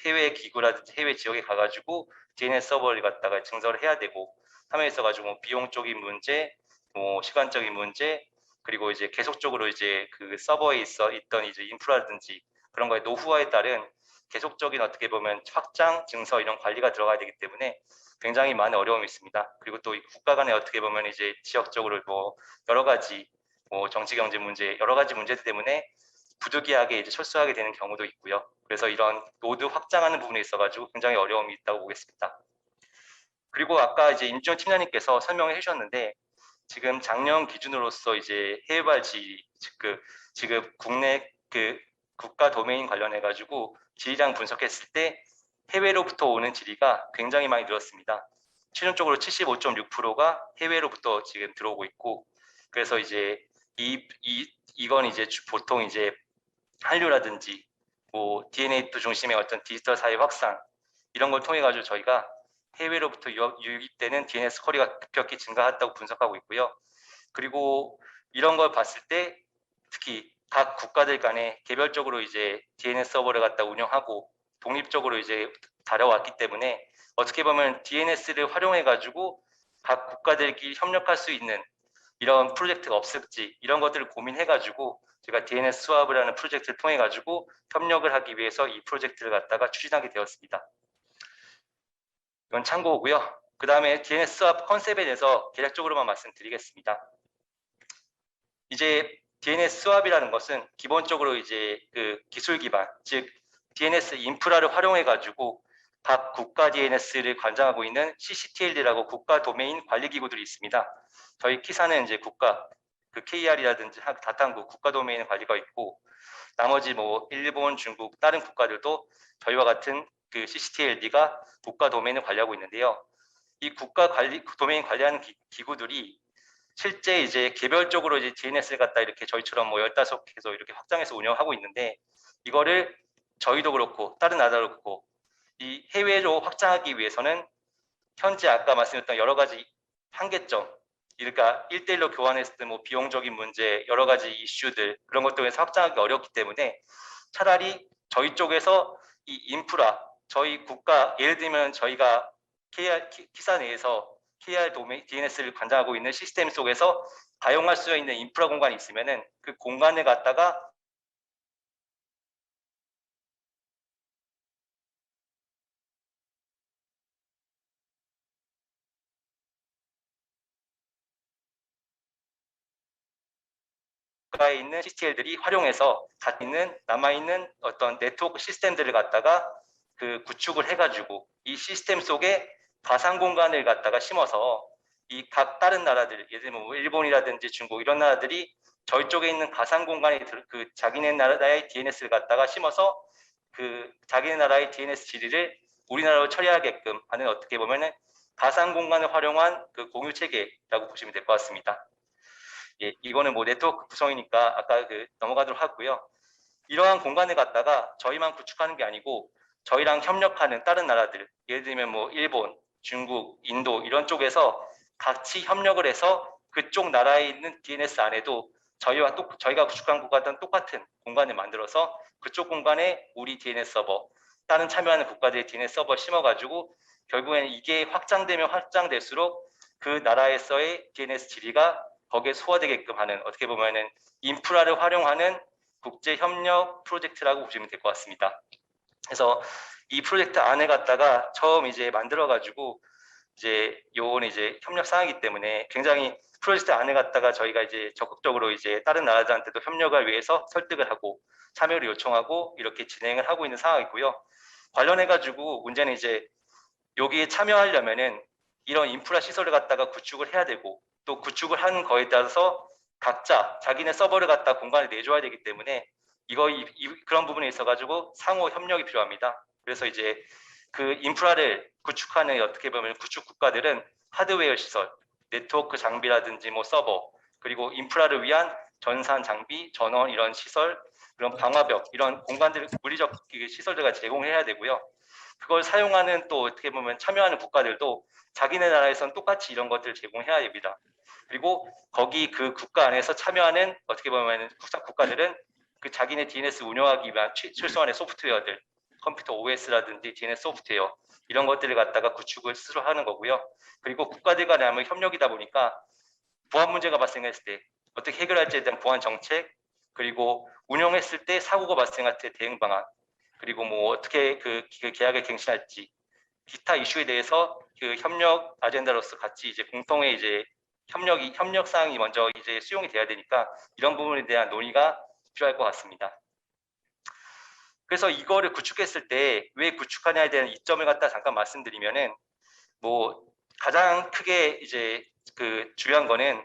해외 기구라든지 해외 지역에 가가지고 DNS 서버를 갖다가 증설을 해야 되고 함에 있어가지고 뭐 비용적인 문제, 뭐 시간적인 문제, 그리고 이제 계속적으로 이제 그 서버에 있던 이제 인프라든지 그런 거에 노후화에 따른 계속적인 어떻게 보면 확장, 증서 이런 관리가 들어가야 되기 때문에 굉장히 많은 어려움이 있습니다. 그리고 또 국가 간에 어떻게 보면 이제 지역적으로 뭐 여러 가지 뭐 정치 경제 문제 여러 가지 문제 때문에 부득이하게 이제 철수하게 되는 경우도 있고요. 그래서 이런 노드 확장하는 부분에 있어가지고 굉장히 어려움이 있다고 보겠습니다. 그리고 아까 이제 임준호 팀장님께서 설명을 해주셨는데 지금 작년 기준으로서 이제 해외 발지 지금 국내 국가 도메인 관련해 가지고 질의량 분석했을 때 해외로부터 오는 질의가 굉장히 많이 늘었습니다. 최종적으로 75.6%가 해외로부터 지금 들어오고 있고 그래서 이제 이건 이제 보통 이제 한류라든지 뭐 DNA2 중심의 어떤 디지털 사회 확산 이런 걸 통해 가지고 저희가 해외로부터 유입되는 DNS 쿼리가 급격히 증가했다고 분석하고 있고요. 그리고 이런 걸 봤을 때 특히 각 국가들 간에 개별적으로 이제 DNS 서버를 갖다 운영하고 독립적으로 이제 다뤄왔기 때문에 어떻게 보면 DNS를 활용해 가지고 각 국가들끼리 협력할 수 있는 이런 프로젝트가 없을지 이런 것들을 고민해 가지고 제가 DNS 스왑이라는 프로젝트를 통해 가지고 협력을 하기 위해서 이 프로젝트를 갖다가 추진하게 되었습니다. 이건 참고고요. 그 다음에 DNS 스왑 컨셉에 대해서 대략적으로만 말씀드리겠습니다. 이제 DNS 스왑이라는 것은 기본적으로 이제 그 기술 기반, 즉 DNS 인프라를 활용해 가지고 각 국가 DNS를 관장하고 있는 CCTL이라고 국가 도메인 관리 기구들이 있습니다. 저희 키사는 이제 KR이라든지 다탕구 국가 도메인 관리가 있고 나머지 뭐 일본, 중국 다른 국가들도 저희와 같은 그 CCTLD가 국가 도메인을 관리하고 있는데요. 이 국가 도메인 관리하는 기구들이 실제 이제 개별적으로 이제 DNS를 갖다 이렇게 저희처럼 뭐 15개서 이렇게 확장해서 운영하고 있는데 이거를 저희도 그렇고 다른 나라도 그렇고 이 해외로 확장하기 위해서는 현재 아까 말씀드렸던 여러 가지 한계점 그러니까 1대1로 교환했을 때 뭐 비용적인 문제 여러 가지 이슈들 그런 것 때문에 확장하기 어렵기 때문에 차라리 저희 쪽에서 이 인프라 저희 국가 예를 들면 저희가 키사 내에서 KR DNS를 관장하고 있는 시스템 속에서 가용할 수 있는 인프라 공간이 있으면은 그 공간을 갖다가 가에 있는 CTL들이 활용해서 갖고 있는 남아있는 어떤 네트워크 시스템들을 갖다가 그 구축을 해가지고 이 시스템 속에 가상 공간을 갖다가 심어서 이 각 다른 나라들, 예를 들면 뭐 일본이라든지 중국 이런 나라들이 저희 쪽에 있는 가상 공간에 그 자기네 나라의 DNS를 갖다가 심어서 그 자기네 나라의 DNS 질의를 우리나라로 처리하게끔 하는 어떻게 보면은 가상 공간을 활용한 그 공유 체계라고 보시면 될 것 같습니다. 예, 이거는 뭐 네트워크 구성이니까 아까 넘어가도록 하고요. 이러한 공간을 갖다가 저희만 구축하는 게 아니고 저희랑 협력하는 다른 나라들, 예를 들면 뭐 일본, 중국, 인도 이런 쪽에서 같이 협력을 해서 그쪽 나라에 있는 DNS 안에도 저희가 구축한 국가들은 똑같은 공간을 만들어서 그쪽 공간에 우리 DNS 서버, 다른 참여하는 국가들의 DNS 서버 심어가지고 결국에는 이게 확장되면 확장될수록 그 나라에서의 DNS 질의가 거기에 소화되게끔 하는 어떻게 보면은 인프라를 활용하는 국제 협력 프로젝트라고 보시면 될 것 같습니다. 그래서 이 프로젝트 안에 갖다가 처음 이제 만들어가지고 이제 요거는 이제 협력 사항이기 때문에 굉장히 프로젝트 안에 갖다가 저희가 이제 적극적으로 이제 다른 나라들한테도 협력을 위해서 설득을 하고 참여를 요청하고 이렇게 진행을 하고 있는 상황이고요. 관련해가지고 문제는 이제 여기에 참여하려면은 이런 인프라 시설을 갖다가 구축을 해야 되고 또 구축을 한 거에 따라서 각자 자기네 서버를 갖다 공간을 내줘야 되기 때문에 그런 부분에 있어 가지고 상호 협력이 필요합니다. 그래서 이제 그 인프라를 구축하는 어떻게 보면 구축 국가들은 하드웨어 시설, 네트워크 장비라든지 뭐 서버 그리고 인프라를 위한 전산 장비, 전원 이런 시설, 그런 방화벽 이런 공간들 물리적 시설들을 제공해야 되고요. 그걸 사용하는 또 어떻게 보면 참여하는 국가들도 자기네 나라에선 똑같이 이런 것들을 제공해야 됩니다. 그리고 거기 그 국가 안에서 참여하는 어떻게 보면 국가들은 그 자기네 DNS 운영하기 위한 최소한의 소프트웨어들, 컴퓨터 OS라든지 DNS 소프트웨어 이런 것들을 갖다가 구축을 스스로 하는 거고요. 그리고 국가들 간의 아무 협력이다 보니까 보안 문제가 발생했을 때 어떻게 해결할지에 대한 보안 정책, 그리고 운영했을 때 사고가 발생할 때 대응 방안, 그리고 뭐 어떻게 그 계약을 갱신할지 기타 이슈에 대해서 그 협력 아젠다로서 같이 이제 공통의 이제 협력 사항이 먼저 이제 수용이 돼야 되니까 이런 부분에 대한 논의가 필요할 것 같습니다. 그래서 이거를 구축했을 때 왜 구축하냐에 대한 이점을 갖다 잠깐 말씀드리면은 뭐 가장 크게 이제 그 중요한 거는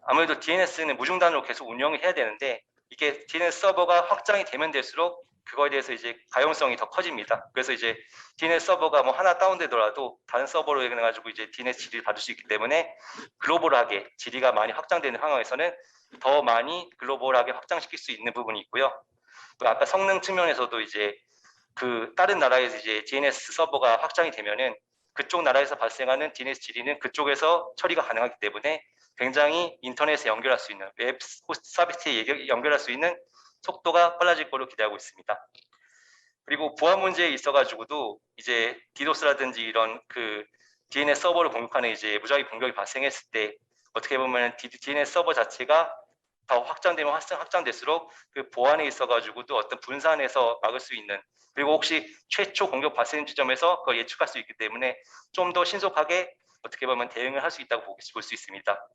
아무래도 DNS는 무중단으로 계속 운영을 해야 되는데 이게 DNS 서버가 확장이 되면 될수록 그거에 대해서 이제 가용성이 더 커집니다. 그래서 이제 DNS 서버가 뭐 하나 다운되더라도 다른 서버로 해가지고 이제 DNS 질의를 받을 수 있기 때문에 글로벌하게 질의가 많이 확장되는 상황에서는 더 많이 글로벌하게 확장시킬 수 있는 부분이 있고요. 또 아까 성능 측면에서도 이제 그 다른 나라에서 이제 DNS 서버가 확장이 되면은 그쪽 나라에서 발생하는 DNS 질의는 그쪽에서 처리가 가능하기 때문에 굉장히 인터넷에 연결할 수 있는 웹 호스트 서비스에 연결할 수 있는 속도가 빨라질 거로 기대하고 있습니다. 그리고 보안 문제에 있어가지고도 이제 디도스라든지 이런 그 DNS 서버를 공격하는 이제 무작위 공격이 발생했을 때 어떻게 보면 DNS 서버 자체가 더 확장되면 확장될수록 그 보안에 있어가지고도 어떤 분산해서 막을 수 있는 그리고 혹시 최초 공격 발생 지점에서 그걸 예측할 수 있기 때문에 좀 더 신속하게 어떻게 보면 대응을 할 수 있다고 볼 수 있습니다.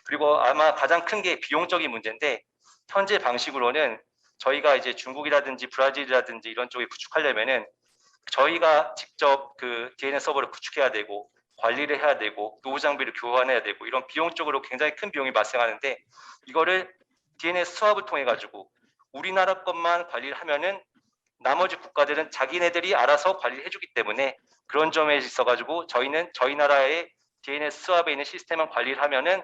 그리고 아마 가장 큰 게 비용적인 문제인데 현재 방식으로는 저희가 이제 중국이라든지 브라질이라든지 이런 쪽에 구축하려면은 저희가 직접 그 DNS 서버를 구축해야 되고 관리를 해야 되고 노후 장비를 교환해야 되고 이런 비용적으로 굉장히 큰 비용이 발생하는데 이거를 DNS 수합을 통해 가지고 우리나라 것만 관리를 하면은 나머지 국가들은 자기네들이 알아서 관리를 해주기 때문에 그런 점에 있어 가지고 저희는 저희 나라의 DNS 수합에 있는 시스템만 관리를 하면은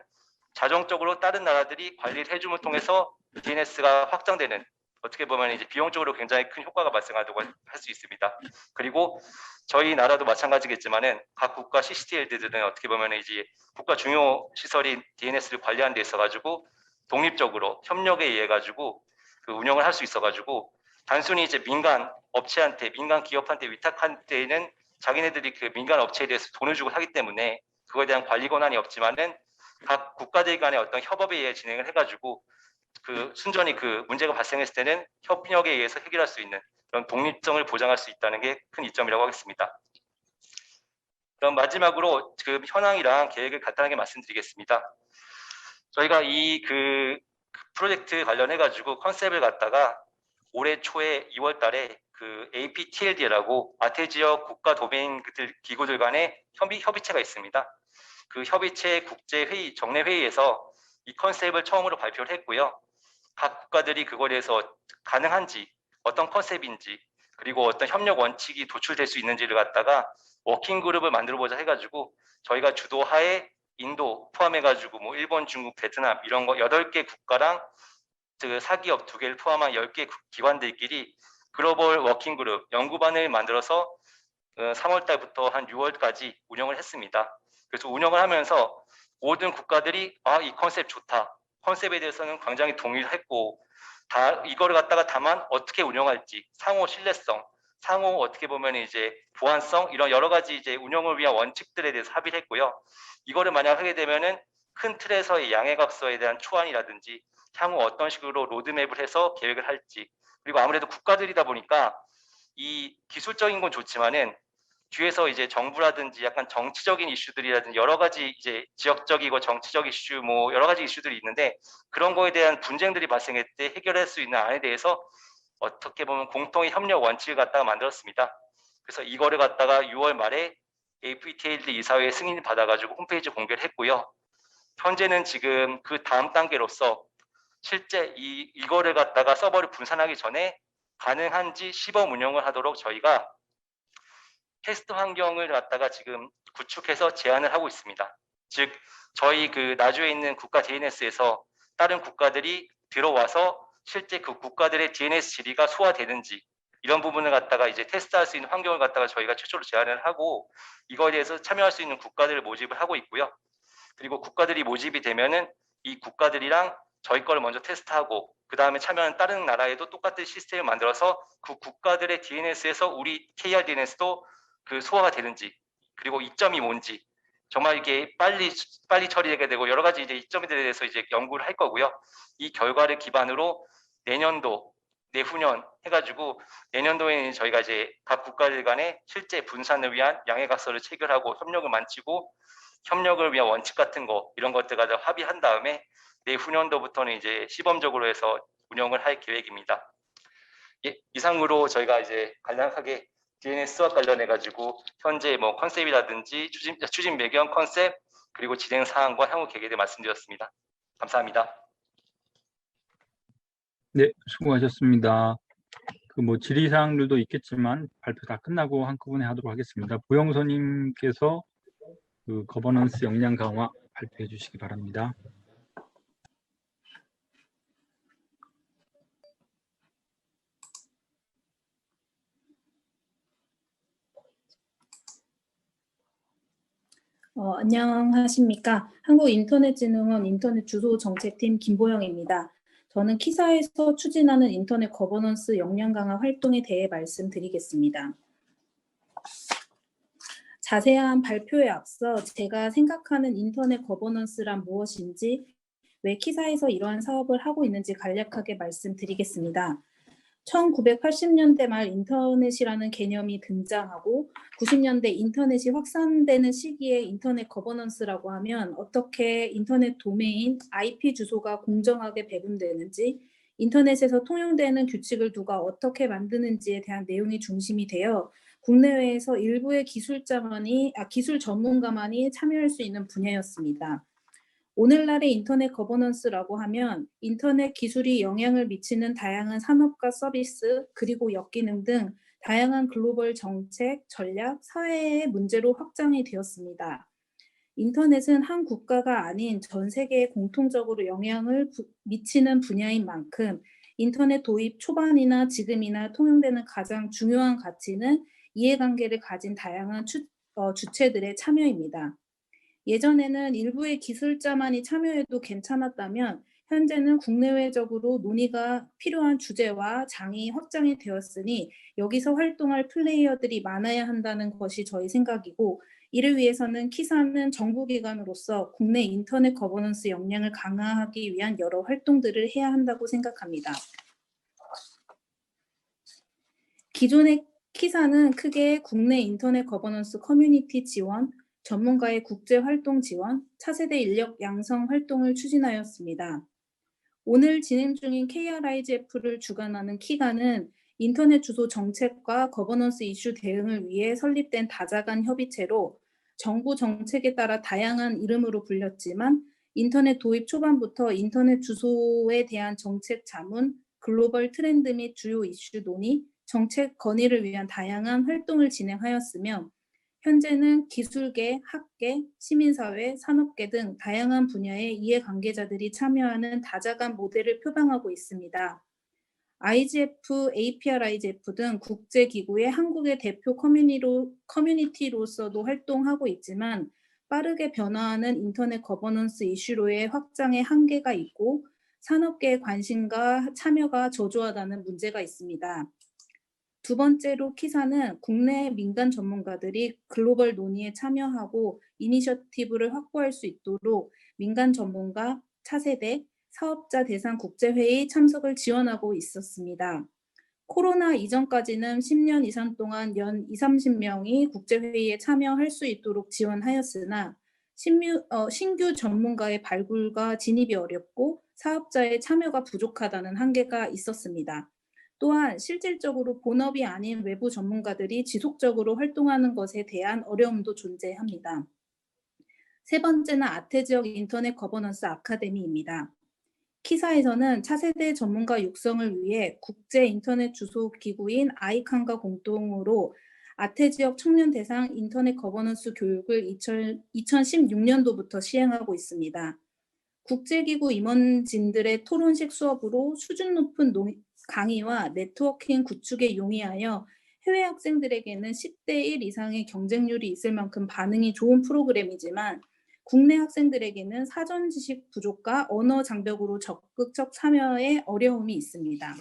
자동적으로 다른 나라들이 관리를 해줌을 통해서 DNS가 확장되는 어떻게 보면 이제 비용적으로 굉장히 큰 효과가 발생하다고 할 수 있습니다. 그리고 저희 나라도 마찬가지겠지만은 각 국가 CCTL들은 어떻게 보면 이제 국가 중요 시설인 DNS를 관리하는 데 있어 가지고 독립적으로 협력에 의해 가지고 그 운영을 할 수 있어 가지고 단순히 이제 민간 업체한테 민간 기업한테 위탁한 때에는 자기네들이 그 민간 업체에 대해서 돈을 주고 하기 때문에 그거에 대한 관리 권한이 없지만은 각 국가들 간의 어떤 협업에 의해 진행을 해가지고 그 순전히 그 문제가 발생했을 때는 협력에 의해서 해결할 수 있는 그런 독립성을 보장할 수 있다는 게 큰 이점이라고 하겠습니다. 그럼 마지막으로 그 현황이랑 계획을 간단하게 말씀드리겠습니다. 저희가 이 그 프로젝트 관련해 가지고 컨셉을 갖다가 올해 초에 2월 달에 그 APTLD라고 아태지역 국가 도메인 기구들 간의 협의체가 있습니다. 그 협의체 국제 회의 정례 회의에서 이 컨셉을 처음으로 발표를 했고요. 각 국가들이 그거에 대해서 가능한지, 어떤 컨셉인지, 그리고 어떤 협력 원칙이 도출될 수 있는지를 갖다가 워킹 그룹을 만들어 보자 해가지고 저희가 주도하에 인도 포함해가지고 뭐 일본, 중국, 베트남 이런 거 8개 국가랑 그 사기업 2개를 포함한 10개 기관들끼리 글로벌 워킹 그룹 연구반을 만들어서 3월 달부터 한 6월까지 운영을 했습니다. 그래서 운영을 하면서 모든 국가들이 이 컨셉 좋다. 컨셉에 대해서는 굉장히 동의를 했고 이거를 갖다가 다만 어떻게 운영할지 상호 신뢰성, 상호 어떻게 보면 이제 보안성 이런 여러 가지 이제 운영을 위한 원칙들에 대해서 합의를 했고요. 이거를 만약 하게 되면은 큰 틀에서의 양해각서에 대한 초안이라든지 향후 어떤 식으로 로드맵을 해서 계획을 할지 그리고 아무래도 국가들이다 보니까 이 기술적인 건 좋지만은 뒤에서 이제 정부라든지 약간 정치적인 이슈들이라든지 여러 가지 이제 지역적이고 정치적 이슈 뭐 여러 가지 이슈들이 있는데 그런 거에 대한 분쟁들이 발생할 때 해결할 수 있는 안에 대해서 어떻게 보면 공통의 협력 원칙을 갖다가 만들었습니다. 그래서 이거를 갖다가 6월 말에 APTLD 이사회 승인을 받아가지고 홈페이지 공개를 했고요. 현재는 지금 그 다음 단계로서 실제 이거를 갖다가 서버를 분산하기 전에 가능한지 시범 운영을 하도록 저희가 테스트 환경을 갖다가 지금 구축해서 제안을 하고 있습니다. 즉 저희 그 나주에 있는 국가 DNS에서 다른 국가들이 들어와서 실제 그 국가들의 DNS 질의가 소화되는지 이런 부분을 갖다가 이제 테스트할 수 있는 환경을 갖다가 저희가 최초로 제안을 하고 이거에 대해서 참여할 수 있는 국가들을 모집을 하고 있고요. 그리고 국가들이 모집이 되면은 이 국가들이랑 저희 거를 먼저 테스트하고 그 다음에 참여하는 다른 나라에도 똑같은 시스템을 만들어서 그 국가들의 DNS에서 우리 KR DNS도 그 소화가 되는지 그리고 이점이 뭔지 정말 이게 빨리 처리되게 되고 여러 가지 이제 이점에 대해서 이제 연구를 할 거고요. 이 결과를 기반으로 내년도 내후년 해가지고 내년도에는 저희가 이제 각 국가들 간의 실제 분산을 위한 양해각서를 체결하고 협력을 마치고 협력을 위한 원칙 같은 거 이런 것들 가지고 합의한 다음에 내후년도부터는 이제 시범적으로 해서 운영을 할 계획입니다. 예, 이상으로 저희가 이제 간략하게 DNS 수학 관련해 가지고 현재 뭐 컨셉이라든지 추진 배경 컨셉 그리고 진행 사항과 향후 계획에 대해 말씀드렸습니다. 감사합니다. 네, 수고하셨습니다. 그 뭐 질의사항들도 있겠지만 발표 다 끝나고 한꺼번에 하도록 하겠습니다. 부영서님께서 그 거버넌스 역량 강화 발표해 주시기 바랍니다. 안녕하십니까. 한국인터넷진흥원 인터넷주소정책팀 김보영입니다. 저는 키사에서 추진하는 인터넷 거버넌스 역량 강화 활동에 대해 말씀드리겠습니다. 자세한 발표에 앞서 제가 생각하는 인터넷 거버넌스란 무엇인지, 왜 키사에서 이러한 사업을 하고 있는지 간략하게 말씀드리겠습니다. 1980년대 말 인터넷이라는 개념이 등장하고 90년대 인터넷이 확산되는 시기에 인터넷 거버넌스라고 하면 어떻게 인터넷 도메인, IP 주소가 공정하게 배분되는지, 인터넷에서 통용되는 규칙을 누가 어떻게 만드는지에 대한 내용이 중심이 되어 국내외에서 일부의 기술 전문가만이 참여할 수 있는 분야였습니다. 오늘날의 인터넷 거버넌스라고 하면 인터넷 기술이 영향을 미치는 다양한 산업과 서비스, 그리고 역기능 등 다양한 글로벌 정책, 전략, 사회의 문제로 확장이 되었습니다. 인터넷은 한 국가가 아닌 전 세계에 공통적으로 영향을 미치는 분야인 만큼 인터넷 도입 초반이나 지금이나 통용되는 가장 중요한 가치는 이해관계를 가진 다양한 주체들의 참여입니다. 예전에는 일부의 기술자만이 참여해도 괜찮았다면 현재는 국내외적으로 논의가 필요한 주제와 장이 확장이 되었으니 여기서 활동할 플레이어들이 많아야 한다는 것이 저희 생각이고, 이를 위해서는 키사는 정부기관으로서 국내 인터넷 거버넌스 역량을 강화하기 위한 여러 활동들을 해야 한다고 생각합니다. 기존의 키사는 크게 국내 인터넷 거버넌스 커뮤니티 지원, 전문가의 국제 활동 지원, 차세대 인력 양성 활동을 추진하였습니다. 오늘 진행 중인 KRIGF를 주관하는 키가는 인터넷 주소 정책과 거버넌스 이슈 대응을 위해 설립된 다자간 협의체로 정부 정책에 따라 다양한 이름으로 불렸지만 인터넷 도입 초반부터 인터넷 주소에 대한 정책 자문, 글로벌 트렌드 및 주요 이슈 논의, 정책 건의를 위한 다양한 활동을 진행하였으며 현재는 기술계, 학계, 시민사회, 산업계 등 다양한 분야의 이해관계자들이 참여하는 다자간 모델을 표방하고 있습니다. IGF, APR-IGF 등 국제기구의 한국의 대표 커뮤니티로서도 활동하고 있지만 빠르게 변화하는 인터넷 거버넌스 이슈로의 확장에 한계가 있고 산업계의 관심과 참여가 저조하다는 문제가 있습니다. 두 번째로 키사는 국내 민간 전문가들이 글로벌 논의에 참여하고 이니셔티브를 확보할 수 있도록 민간 전문가, 차세대, 사업자 대상 국제회의 참석을 지원하고 있었습니다. 코로나 이전까지는 10년 이상 동안 연 20-30명이 국제회의에 참여할 수 있도록 지원하였으나 신규 전문가의 발굴과 진입이 어렵고 사업자의 참여가 부족하다는 한계가 있었습니다. 또한 실질적으로 본업이 아닌 외부 전문가들이 지속적으로 활동하는 것에 대한 어려움도 존재합니다. 세 번째는 아태 지역 인터넷 거버넌스 아카데미입니다. 키사에서는 차세대 전문가 육성을 위해 국제 인터넷 주소 기구인 아이칸과 공동으로 아태 지역 청년 대상 인터넷 거버넌스 교육을 2016년도부터 시행하고 있습니다. 국제기구 임원진들의 토론식 수업으로 수준 높은 강의와 네트워킹 구축에 용이하여 해외 학생들에게는 10대 1 이상의 경쟁률이 있을 만큼 반응이 좋은 프로그램이지만 국내 학생들에게는 사전 지식 부족과 언어 장벽으로 적극적 참여에 어려움이 있습니다.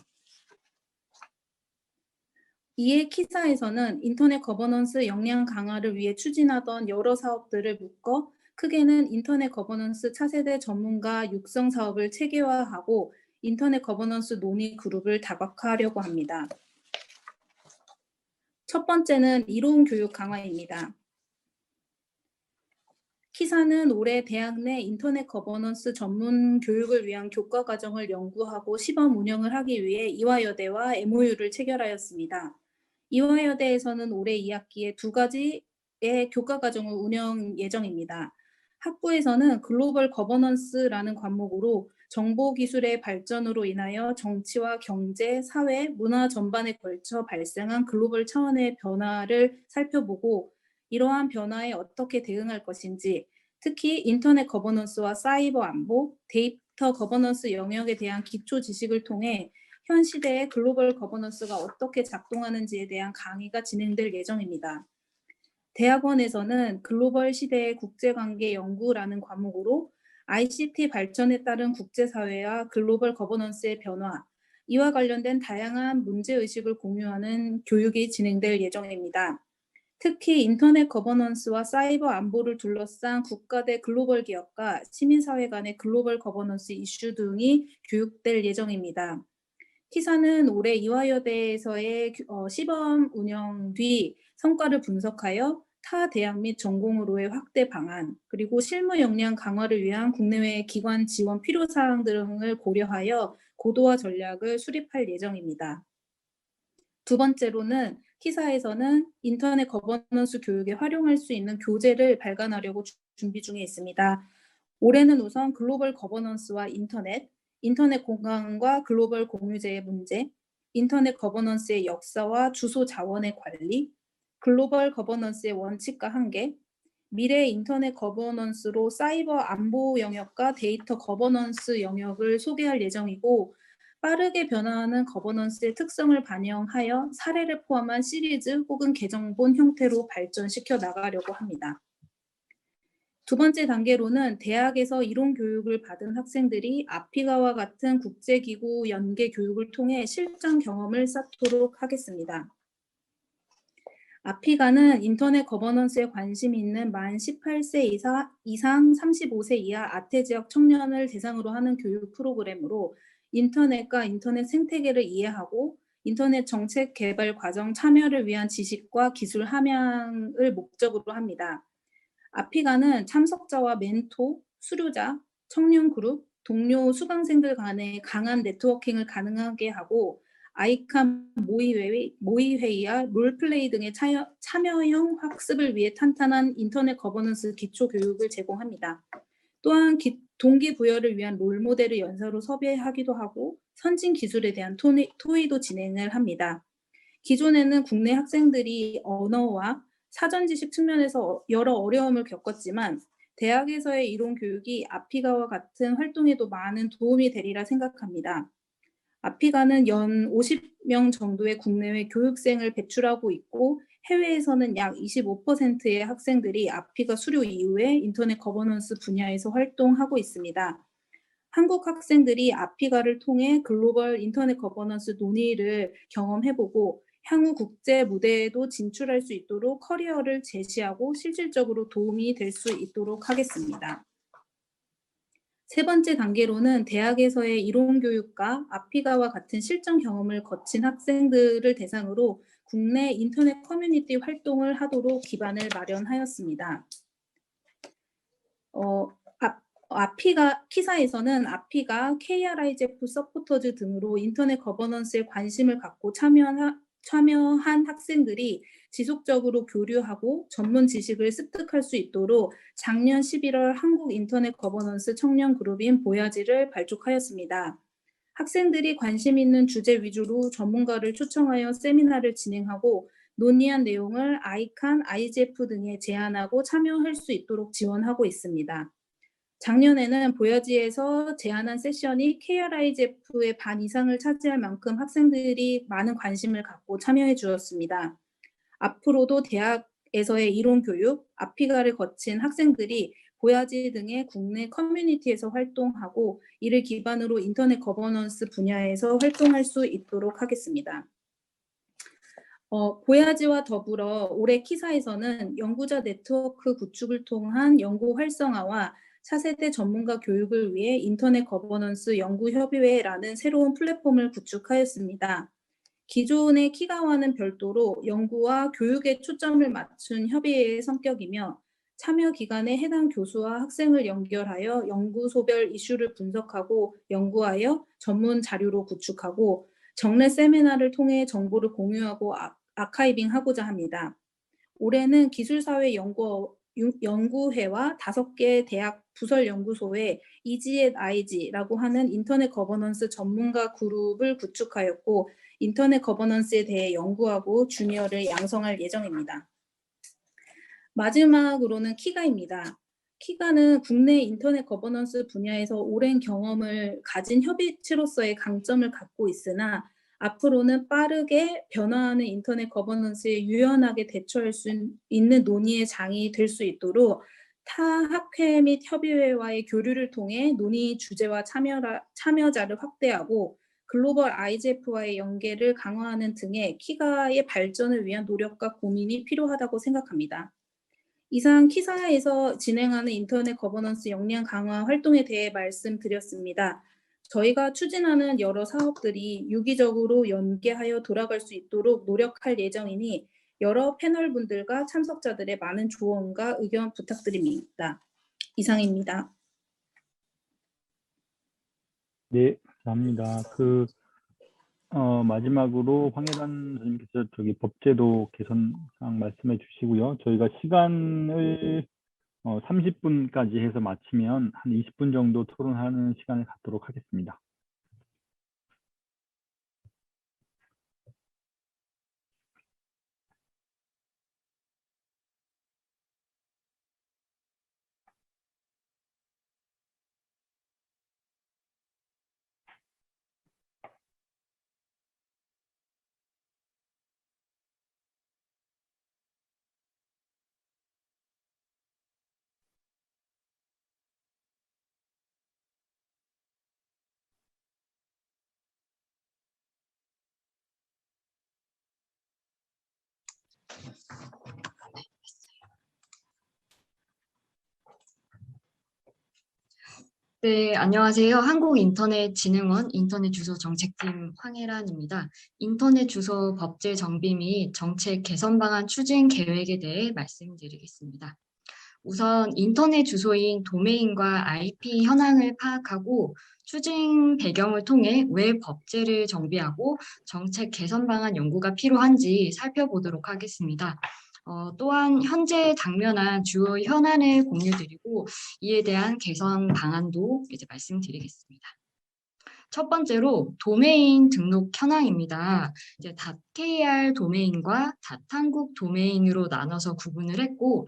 이에 키사에서는 인터넷 거버넌스 역량 강화를 위해 추진하던 여러 사업들을 묶어 크게는 인터넷 거버넌스 차세대 전문가 육성 사업을 체계화하고 인터넷 거버넌스 논의 그룹을 다각화하려고 합니다. 첫 번째는 이로운 교육 강화입니다. 키사는 올해 대학 내 인터넷 거버넌스 전문 교육을 위한 교과 과정을 연구하고 시범 운영을 하기 위해 이화여대와 MOU를 체결하였습니다. 이화여대에서는 올해 2학기에 2가지의 교과 과정을 운영 예정입니다. 학부에서는 글로벌 거버넌스라는 과목으로 정보기술의 발전으로 인하여 정치와 경제, 사회, 문화 전반에 걸쳐 발생한 글로벌 차원의 변화를 살펴보고 이러한 변화에 어떻게 대응할 것인지, 특히 인터넷 거버넌스와 사이버 안보, 데이터 거버넌스 영역에 대한 기초 지식을 통해 현 시대의 글로벌 거버넌스가 어떻게 작동하는지에 대한 강의가 진행될 예정입니다. 대학원에서는 글로벌 시대의 국제관계 연구라는 과목으로 ICT 발전에 따른 국제사회와 글로벌 거버넌스의 변화, 이와 관련된 다양한 문제의식을 공유하는 교육이 진행될 예정입니다. 특히 인터넷 거버넌스와 사이버 안보를 둘러싼 국가대 글로벌 기업과 시민사회 간의 글로벌 거버넌스 이슈 등이 교육될 예정입니다. 키사는 올해 이화여대에서의 시범 운영 뒤 성과를 분석하여 타 대학 및 전공으로의 확대 방안, 그리고 실무 역량 강화를 위한 국내외 기관 지원 필요사항 등을 고려하여 고도화 전략을 수립할 예정입니다. 두 번째로는 키사에서는 인터넷 거버넌스 교육에 활용할 수 있는 교재를 발간하려고 준비 중에 있습니다. 올해는 우선 글로벌 거버넌스와 인터넷 공간과 글로벌 공유제의 문제, 인터넷 거버넌스의 역사와 주소 자원의 관리, 글로벌 거버넌스의 원칙과 한계, 미래 인터넷 거버넌스로 사이버 안보 영역과 데이터 거버넌스 영역을 소개할 예정이고, 빠르게 변화하는 거버넌스의 특성을 반영하여 사례를 포함한 시리즈 혹은 개정본 형태로 발전시켜 나가려고 합니다. 두 번째 단계로는 대학에서 이론 교육을 받은 학생들이 아피가와 같은 국제기구 연계 교육을 통해 실전 경험을 쌓도록 하겠습니다. 아피가는 인터넷 거버넌스에 관심이 있는 만 18세 이상 35세 이하 아태 지역 청년을 대상으로 하는 교육 프로그램으로 인터넷과 인터넷 생태계를 이해하고 인터넷 정책 개발 과정 참여를 위한 지식과 기술 함양을 목적으로 합니다. 아피가는 참석자와 멘토, 수료자, 청년 그룹, 동료 수강생들 간의 강한 네트워킹을 가능하게 하고 아이칸 모의회의와 롤플레이 등의 참여형 학습을 위해 탄탄한 인터넷 거버넌스 기초 교육을 제공합니다. 또한 동기부여를 위한 롤모델을 연사로 섭외하기도 하고 선진 기술에 대한 토의도 진행을 합니다. 기존에는 국내 학생들이 언어와 사전 지식 측면에서 여러 어려움을 겪었지만 대학에서의 이론 교육이 아피가와 같은 활동에도 많은 도움이 되리라 생각합니다. 아피가는 연 50명 정도의 국내외 교육생을 배출하고 있고 해외에서는 약 25%의 학생들이 아피가 수료 이후에 인터넷 거버넌스 분야에서 활동하고 있습니다. 한국 학생들이 아피가를 통해 글로벌 인터넷 거버넌스 논의를 경험해보고 향후 국제 무대에도 진출할 수 있도록 커리어를 제시하고 실질적으로 도움이 될 수 있도록 하겠습니다. 세 번째 단계로는 대학에서의 이론 교육과 아피가와 같은 실전 경험을 거친 학생들을 대상으로 국내 인터넷 커뮤니티 활동을 하도록 기반을 마련하였습니다. 키사에서는 아피가 KRIGF 서포터즈 등으로 인터넷 거버넌스에 관심을 갖고 참여한 학생들이 지속적으로 교류하고 전문 지식을 습득할 수 있도록 작년 11월 한국 인터넷 거버넌스 청년 그룹인 보야지를 발족하였습니다. 학생들이 관심 있는 주제 위주로 전문가를 초청하여 세미나를 진행하고 논의한 내용을 아이칸, IGF 등에 제안하고 참여할 수 있도록 지원하고 있습니다. 작년에는 보야지에서 제안한 세션이 KRIGF의 반 이상을 차지할 만큼 학생들이 많은 관심을 갖고 참여해 주었습니다. 앞으로도 대학에서의 이론 교육, 아피가를 거친 학생들이 보야지 등의 국내 커뮤니티에서 활동하고 이를 기반으로 인터넷 거버넌스 분야에서 활동할 수 있도록 하겠습니다. 보야지와 더불어 올해 키사에서는 연구자 네트워크 구축을 통한 연구 활성화와 차세대 전문가 교육을 위해 인터넷 거버넌스 연구협의회라는 새로운 플랫폼을 구축하였습니다. 기존의 키가와는 별도로 연구와 교육에 초점을 맞춘 협의회의 성격이며 참여 기간에 해당 교수와 학생을 연결하여 연구소별 이슈를 분석하고 연구하여 전문 자료로 구축하고 정례 세미나를 통해 정보를 공유하고 아카이빙하고자 합니다. 올해는 기술사회 연구회와 5개 대학 부설연구소에 EGIG라고 하는 인터넷 거버넌스 전문가 그룹을 구축하였고 인터넷 거버넌스에 대해 연구하고 주니어를 양성할 예정입니다. 마지막으로는 키가입니다. 키가는 국내 인터넷 거버넌스 분야에서 오랜 경험을 가진 협의체로서의 강점을 갖고 있으나 앞으로는 빠르게 변화하는 인터넷 거버넌스에 유연하게 대처할 수 있는 논의의 장이 될 수 있도록 타 학회 및 협의회와의 교류를 통해 논의 주제와 참여자를 확대하고 글로벌 IGF와의 연계를 강화하는 등의 키가의 발전을 위한 노력과 고민이 필요하다고 생각합니다. 이상 키사에서 진행하는 인터넷 거버넌스 역량 강화 활동에 대해 말씀드렸습니다. 저희가 추진하는 여러 사업들이 유기적으로 연계하여 돌아갈 수 있도록 노력할 예정이니 여러 패널분들과 참석자들의 많은 조언과 의견 부탁드립니다. 이상입니다. 네, 감사합니다. 마지막으로 황혜단 선생님께서 법제도 개선사항 말씀해 주시고요. 저희가 시간을 30분까지 해서 마치면 한 20분 정도 토론하는 시간을 갖도록 하겠습니다. 네, 안녕하세요. 한국인터넷진흥원 인터넷주소정책팀 황혜란입니다. 인터넷 주소 법제 정비 및 정책 개선 방안 추진 계획에 대해 말씀드리겠습니다. 우선 인터넷 주소인 도메인과 IP 현황을 파악하고 추진 배경을 통해 왜 법제를 정비하고 정책 개선 방안 연구가 필요한지 살펴보도록 하겠습니다. 또한 현재 당면한 주요 현안을 공유드리고 이에 대한 개선 방안도 이제 말씀드리겠습니다. 첫 번째로 도메인 등록 현황입니다. 이제 .kr 도메인과 .한국 도메인으로 나눠서 구분을 했고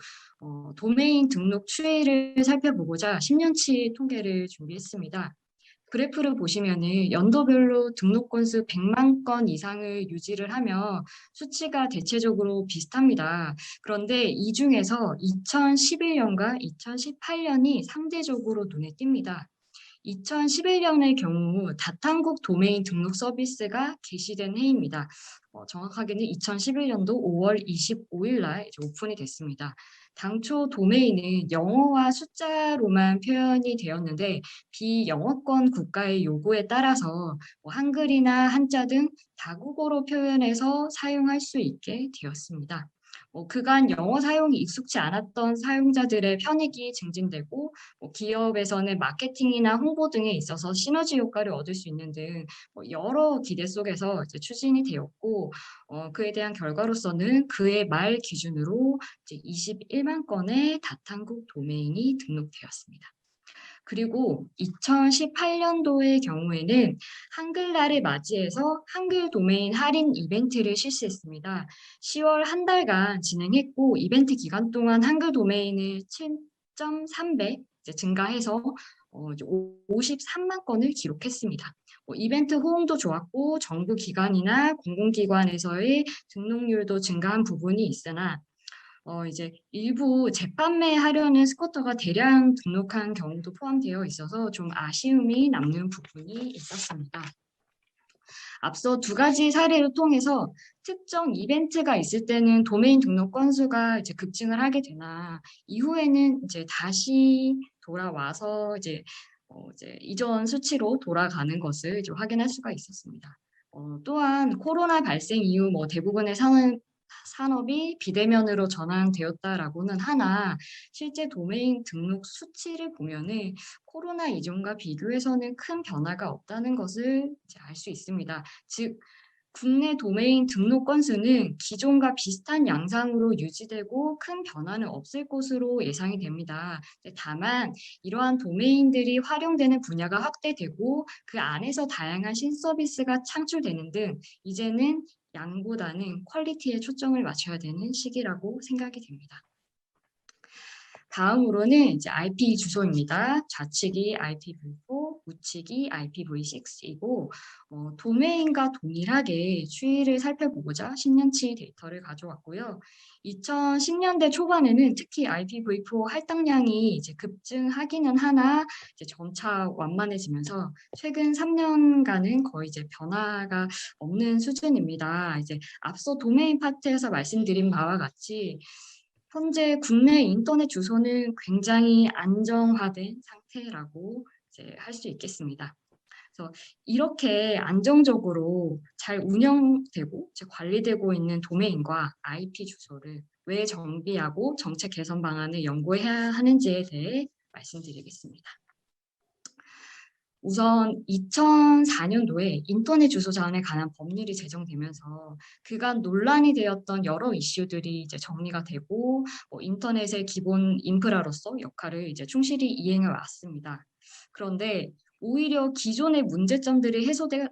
도메인 등록 추이를 살펴보고자 10년치 통계를 준비했습니다. 그래프를 보시면은 연도별로 등록 건수 100만 건 이상을 유지를 하며 수치가 대체적으로 비슷합니다. 그런데 이 중에서 2011년과 2018년이 상대적으로 눈에 띕니다. 2011년의 경우 한국 도메인 등록 서비스가 개시된 해입니다. 정확하게는 2011년도 5월 25일 날 오픈이 됐습니다. 당초 도메인은 영어와 숫자로만 표현이 되었는데 비영어권 국가의 요구에 따라서 한글이나 한자 등 다국어로 표현해서 사용할 수 있게 되었습니다. 그간 영어 사용이 익숙치 않았던 사용자들의 편익이 증진되고 기업에서는 마케팅이나 홍보 등에 있어서 시너지 효과를 얻을 수 있는 등 여러 기대 속에서 이제 추진이 되었고 그에 대한 결과로서는 그해 말 기준으로 이제 21만 건의 한국 도메인이 등록되었습니다. 그리고 2018년도의 경우에는 한글날을 맞이해서 한글 도메인 할인 이벤트를 실시했습니다. 10월 한 달간 진행했고 이벤트 기간 동안 한글 도메인을 7.3배 증가해서 53만 건을 기록했습니다. 이벤트 호응도 좋았고 정부 기관이나 공공기관에서의 등록률도 증가한 부분이 있으나 이제 일부 재판매하려는 스쿼터가 대량 등록한 경우도 포함되어 있어서 좀 아쉬움이 남는 부분이 있었습니다. 앞서 두 가지 사례를 통해서 특정 이벤트가 있을 때는 도메인 등록 건수가 이제 급증을 하게 되나 이후에는 이제 다시 돌아와서 이제 이전 수치로 돌아가는 것을 이제 확인할 수가 있었습니다. 또한 코로나 발생 이후 대부분의 산업이 비대면으로 전환되었다라고는 하나 실제 도메인 등록 수치를 보면은 코로나 이전과 비교해서는 큰 변화가 없다는 것을 알 수 있습니다. 즉 국내 도메인 등록 건수는 기존과 비슷한 양상으로 유지되고 큰 변화는 없을 것으로 예상이 됩니다. 다만 이러한 도메인들이 활용되는 분야가 확대되고 그 안에서 다양한 신서비스가 창출되는 등 이제는 양보다는 퀄리티에 초점을 맞춰야 되는 시기라고 생각이 됩니다. 다음으로는 이제 IP 주소입니다. 좌측이 IPv4, 우측이 IPv6이고 도메인과 동일하게 추이를 살펴보고자 10년치 데이터를 가져왔고요. 2010년대 초반에는 특히 IPv4 할당량이 이제 급증하기는 하나 이제 점차 완만해지면서 최근 3년간은 거의 이제 변화가 없는 수준입니다. 이제 앞서 도메인 파트에서 말씀드린 바와 같이 현재 국내 인터넷 주소는 굉장히 안정화된 상태라고 할 수 있겠습니다. 그래서 이렇게 안정적으로 잘 운영되고 관리되고 있는 도메인과 IP 주소를 왜 정비하고 정책 개선 방안을 연구해야 하는지에 대해 말씀드리겠습니다. 우선 2004년도에 인터넷 주소 자원에 관한 법률이 제정되면서 그간 논란이 되었던 여러 이슈들이 이제 정리가 되고 인터넷의 기본 인프라로서 역할을 이제 충실히 이행해 왔습니다. 그런데 오히려 기존의 문제점들이 해소가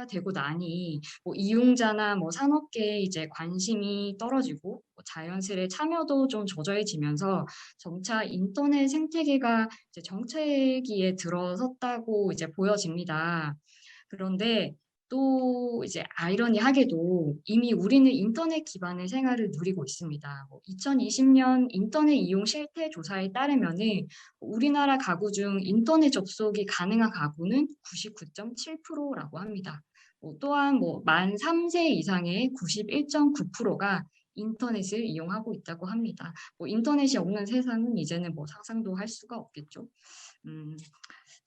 되고 나니 이용자나 산업계의 이제 관심이 떨어지고 자연스레 참여도 좀 저조해지면서 점차 인터넷 생태계가 이제 정체기에 들어섰다고 이제 보여집니다. 그런데 또 이제 아이러니하게도 이미 우리는 인터넷 기반의 생활을 누리고 있습니다. 2020년 인터넷 이용 실태 조사에 따르면은 우리나라 가구 중 인터넷 접속이 가능한 가구는 99.7%라고 합니다. 또한 만 3세 이상의 91.9%가 인터넷을 이용하고 있다고 합니다. 인터넷이 없는 세상은 이제는 상상도 할 수가 없겠죠.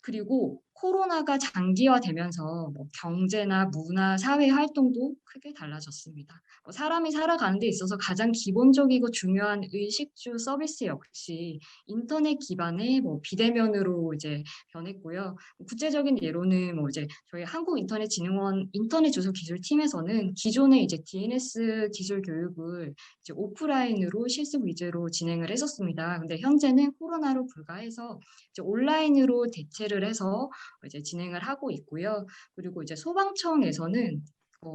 그리고 코로나가 장기화되면서 뭐 경제나 문화, 사회 활동도 크게 달라졌습니다. 사람이 살아가는 데 있어서 가장 기본적이고 중요한 의식주 서비스 역시 인터넷 기반의 뭐 비대면으로 이제 변했고요. 구체적인 예로는 뭐 이제 저희 한국인터넷진흥원 인터넷 주소 기술팀에서는 기존에 이제 DNS 기술 교육을 이제 오프라인으로 실습 위주로 진행을 했었습니다. 근데 현재는 코로나로 불가해서 이제 온라인으로 대체를 해서 이제 진행을 하고 있고요. 그리고 이제 소방청에서는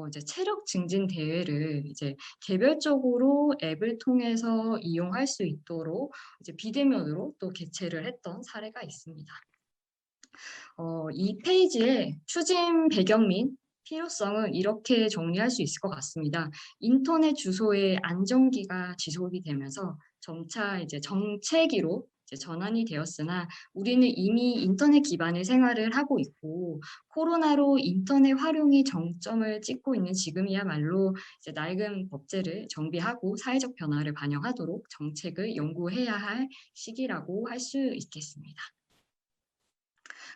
이제 체력 증진 대회를 이제 개별적으로 앱을 통해서 이용할 수 있도록 이제 비대면으로 또 개최를 했던 사례가 있습니다. 이 페이지의 추진 배경 및 필요성은 이렇게 정리할 수 있을 것 같습니다. 인터넷 주소의 안정기가 지속이 되면서 점차 이제 정체기로 이제 전환이 되었으나 우리는 이미 인터넷 기반의 생활을 하고 있고 코로나로 인터넷 활용이 정점을 찍고 있는 지금이야말로 이제 낡은 법제를 정비하고 사회적 변화를 반영하도록 정책을 연구해야 할 시기라고 할 수 있겠습니다.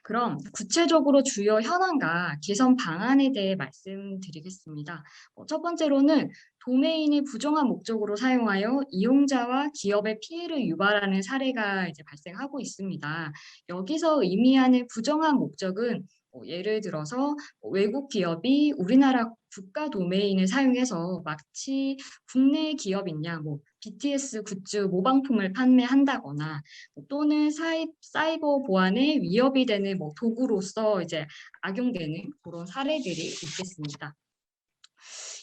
그럼 구체적으로 주요 현안과 개선 방안에 대해 말씀드리겠습니다. 첫 번째로는 도메인을 부정한 목적으로 사용하여 이용자와 기업의 피해를 유발하는 사례가 이제 발생하고 있습니다. 여기서 의미하는 부정한 목적은 예를 들어서 외국 기업이 우리나라 국가 도메인을 사용해서 마치 국내 기업이냐, BTS 굿즈 모방품을 판매한다거나 또는 사이버 보안에 위협이 되는 도구로서 이제 악용되는 그런 사례들이 있겠습니다.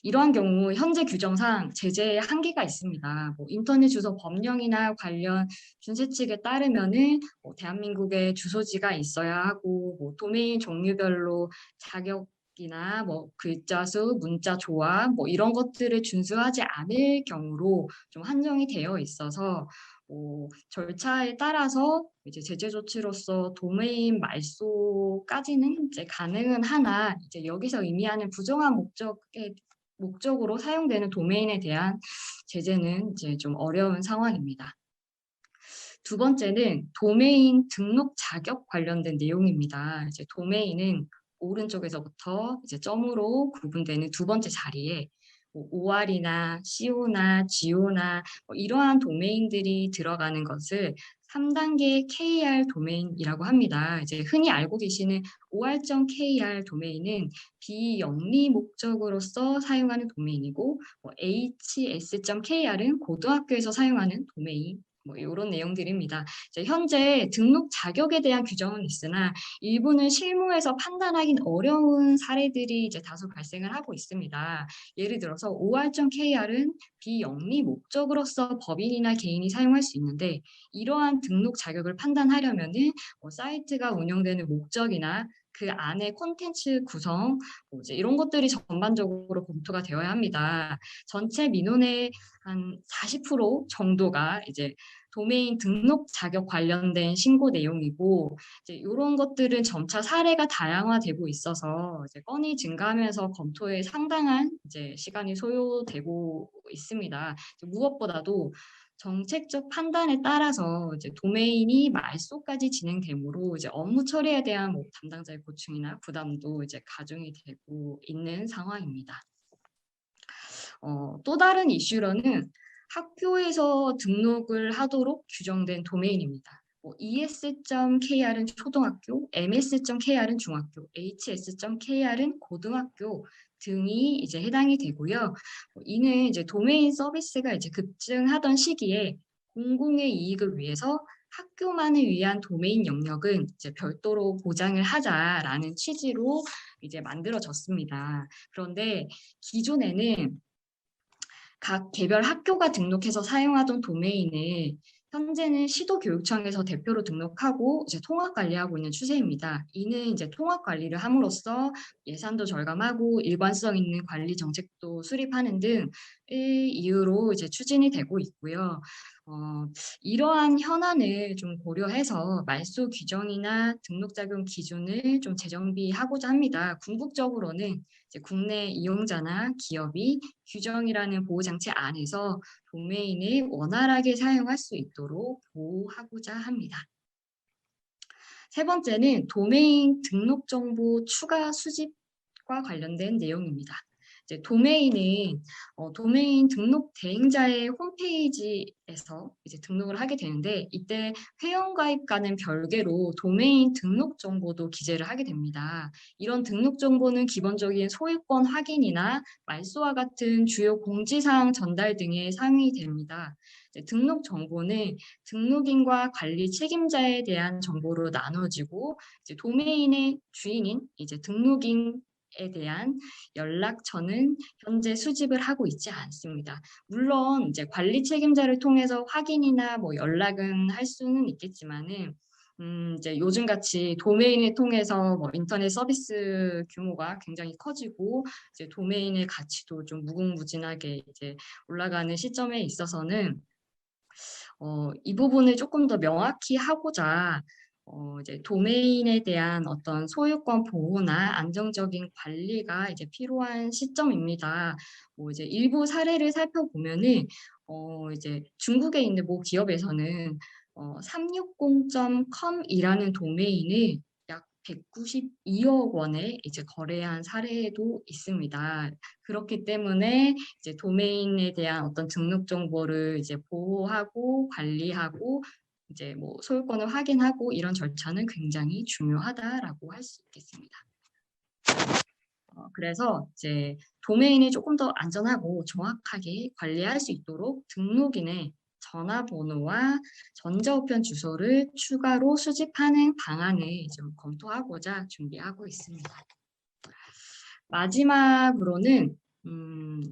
이러한 경우 현재 규정상 제재의 한계가 있습니다. 인터넷 주소 법령이나 관련 준세칙에 따르면은 대한민국에 주소지가 있어야 하고 도메인 종류별로 자격이나 글자 수, 문자 조합 이런 것들을 준수하지 않을 경우로 좀 한정이 되어 있어서 절차에 따라서 이제 제재 조치로서 도메인 말소까지는 이제 가능은 하나 이제 여기서 의미하는 부정한 목적으로 사용되는 도메인에 대한 제재는 이제 좀 어려운 상황입니다. 두 번째는 도메인 등록 자격 관련된 내용입니다. 이제 도메인은 오른쪽에서부터 이제 점으로 구분되는 두 번째 자리에 OR이나 CO나 GO나 이러한 도메인들이 들어가는 것을 3단계 KR 도메인이라고 합니다. 이제 흔히 알고 계시는 OR.KR 도메인은 비영리 목적으로서 사용하는 도메인이고 HS.KR은 고등학교에서 사용하는 도메인 이런 내용들입니다. 이제 현재 등록 자격에 대한 규정은 있으나 일부는 실무에서 판단하기는 어려운 사례들이 이제 다소 발생을 하고 있습니다. 예를 들어서 OR.KR은 비영리 목적으로서 법인이나 개인이 사용할 수 있는데 이러한 등록 자격을 판단하려면은 사이트가 운영되는 목적이나 그 안에 콘텐츠 구성 이제 이런 것들이 전반적으로 검토가 되어야 합니다. 전체 민원의 한 40% 정도가 이제 도메인 등록 자격 관련된 신고 내용이고 이제 이런 것들은 점차 사례가 다양화되고 있어서 이제 건이 증가하면서 검토에 상당한 이제 시간이 소요되고 있습니다. 무엇보다도 정책적 판단에 따라서 이제 도메인이 말소까지 진행되므로 이제 업무 처리에 대한 담당자의 고충이나 부담도 이제 가중이 되고 있는 상황입니다. 또 다른 이슈로는 학교에서 등록을 하도록 규정된 도메인입니다. ES.KR은 초등학교, MS.KR은 중학교, HS.KR은 고등학교 등이 이제 해당이 되고요. 이는 이제 도메인 서비스가 이제 급증하던 시기에 공공의 이익을 위해서 학교만을 위한 도메인 영역은 이제 별도로 보장을 하자라는 취지로 이제 만들어졌습니다. 그런데 기존에는 각 개별 학교가 등록해서 사용하던 도메인을 현재는 시도교육청에서 대표로 등록하고 이제 통합 관리하고 있는 추세입니다. 이는 이제 통합 관리를 함으로써 예산도 절감하고 일관성 있는 관리 정책도 수립하는 등의 이유로 이제 추진이 되고 있고요. 이러한 현안을 좀 고려해서 말소 규정이나 등록 자격 기준을 좀 재정비하고자 합니다. 궁극적으로는 이제 국내 이용자나 기업이 규정이라는 보호 장치 안에서 도메인을 원활하게 사용할 수 있도록 보호하고자 합니다. 세 번째는 도메인 등록 정보 추가 수집과 관련된 내용입니다. 이제 도메인은 도메인 등록 대행자의 홈페이지에서 이제 등록을 하게 되는데 이때 회원가입과는 별개로 도메인 등록 정보도 기재를 하게 됩니다. 이런 등록 정보는 기본적인 소유권 확인이나 말소와 같은 주요 공지사항 전달 등에 사용이 됩니다. 등록 정보는 등록인과 관리 책임자에 대한 정보로 나눠지고 이제 도메인의 주인인 이제 등록인에 대한 연락처는 현재 수집을 하고 있지 않습니다. 물론 이제 관리 책임자를 통해서 확인이나 뭐 연락은 할 수는 있겠지만은 이제 요즘같이 도메인을 통해서 뭐 인터넷 서비스 규모가 굉장히 커지고 이제 도메인의 가치도 좀 무궁무진하게 이제 올라가는 시점에 있어서는 이 부분을 조금 더 명확히 하고자 이제 도메인에 대한 어떤 소유권 보호나 안정적인 관리가 이제 필요한 시점입니다. 뭐 이제 일부 사례를 살펴보면은 이제 중국에 있는 모 기업에서는 360.com이라는 도메인을 약 192억 원에 이제 거래한 사례도 있습니다. 그렇기 때문에 이제 도메인에 대한 어떤 등록 정보를 이제 보호하고 관리하고 이제 뭐 소유권을 확인하고 이런 절차는 굉장히 중요하다라고 할 수 있겠습니다. 그래서 이제 도메인이 조금 더 안전하고 정확하게 관리할 수 있도록 등록인의 전화번호와 전자우편 주소를 추가로 수집하는 방안을 좀 검토하고자 준비하고 있습니다. 마지막으로는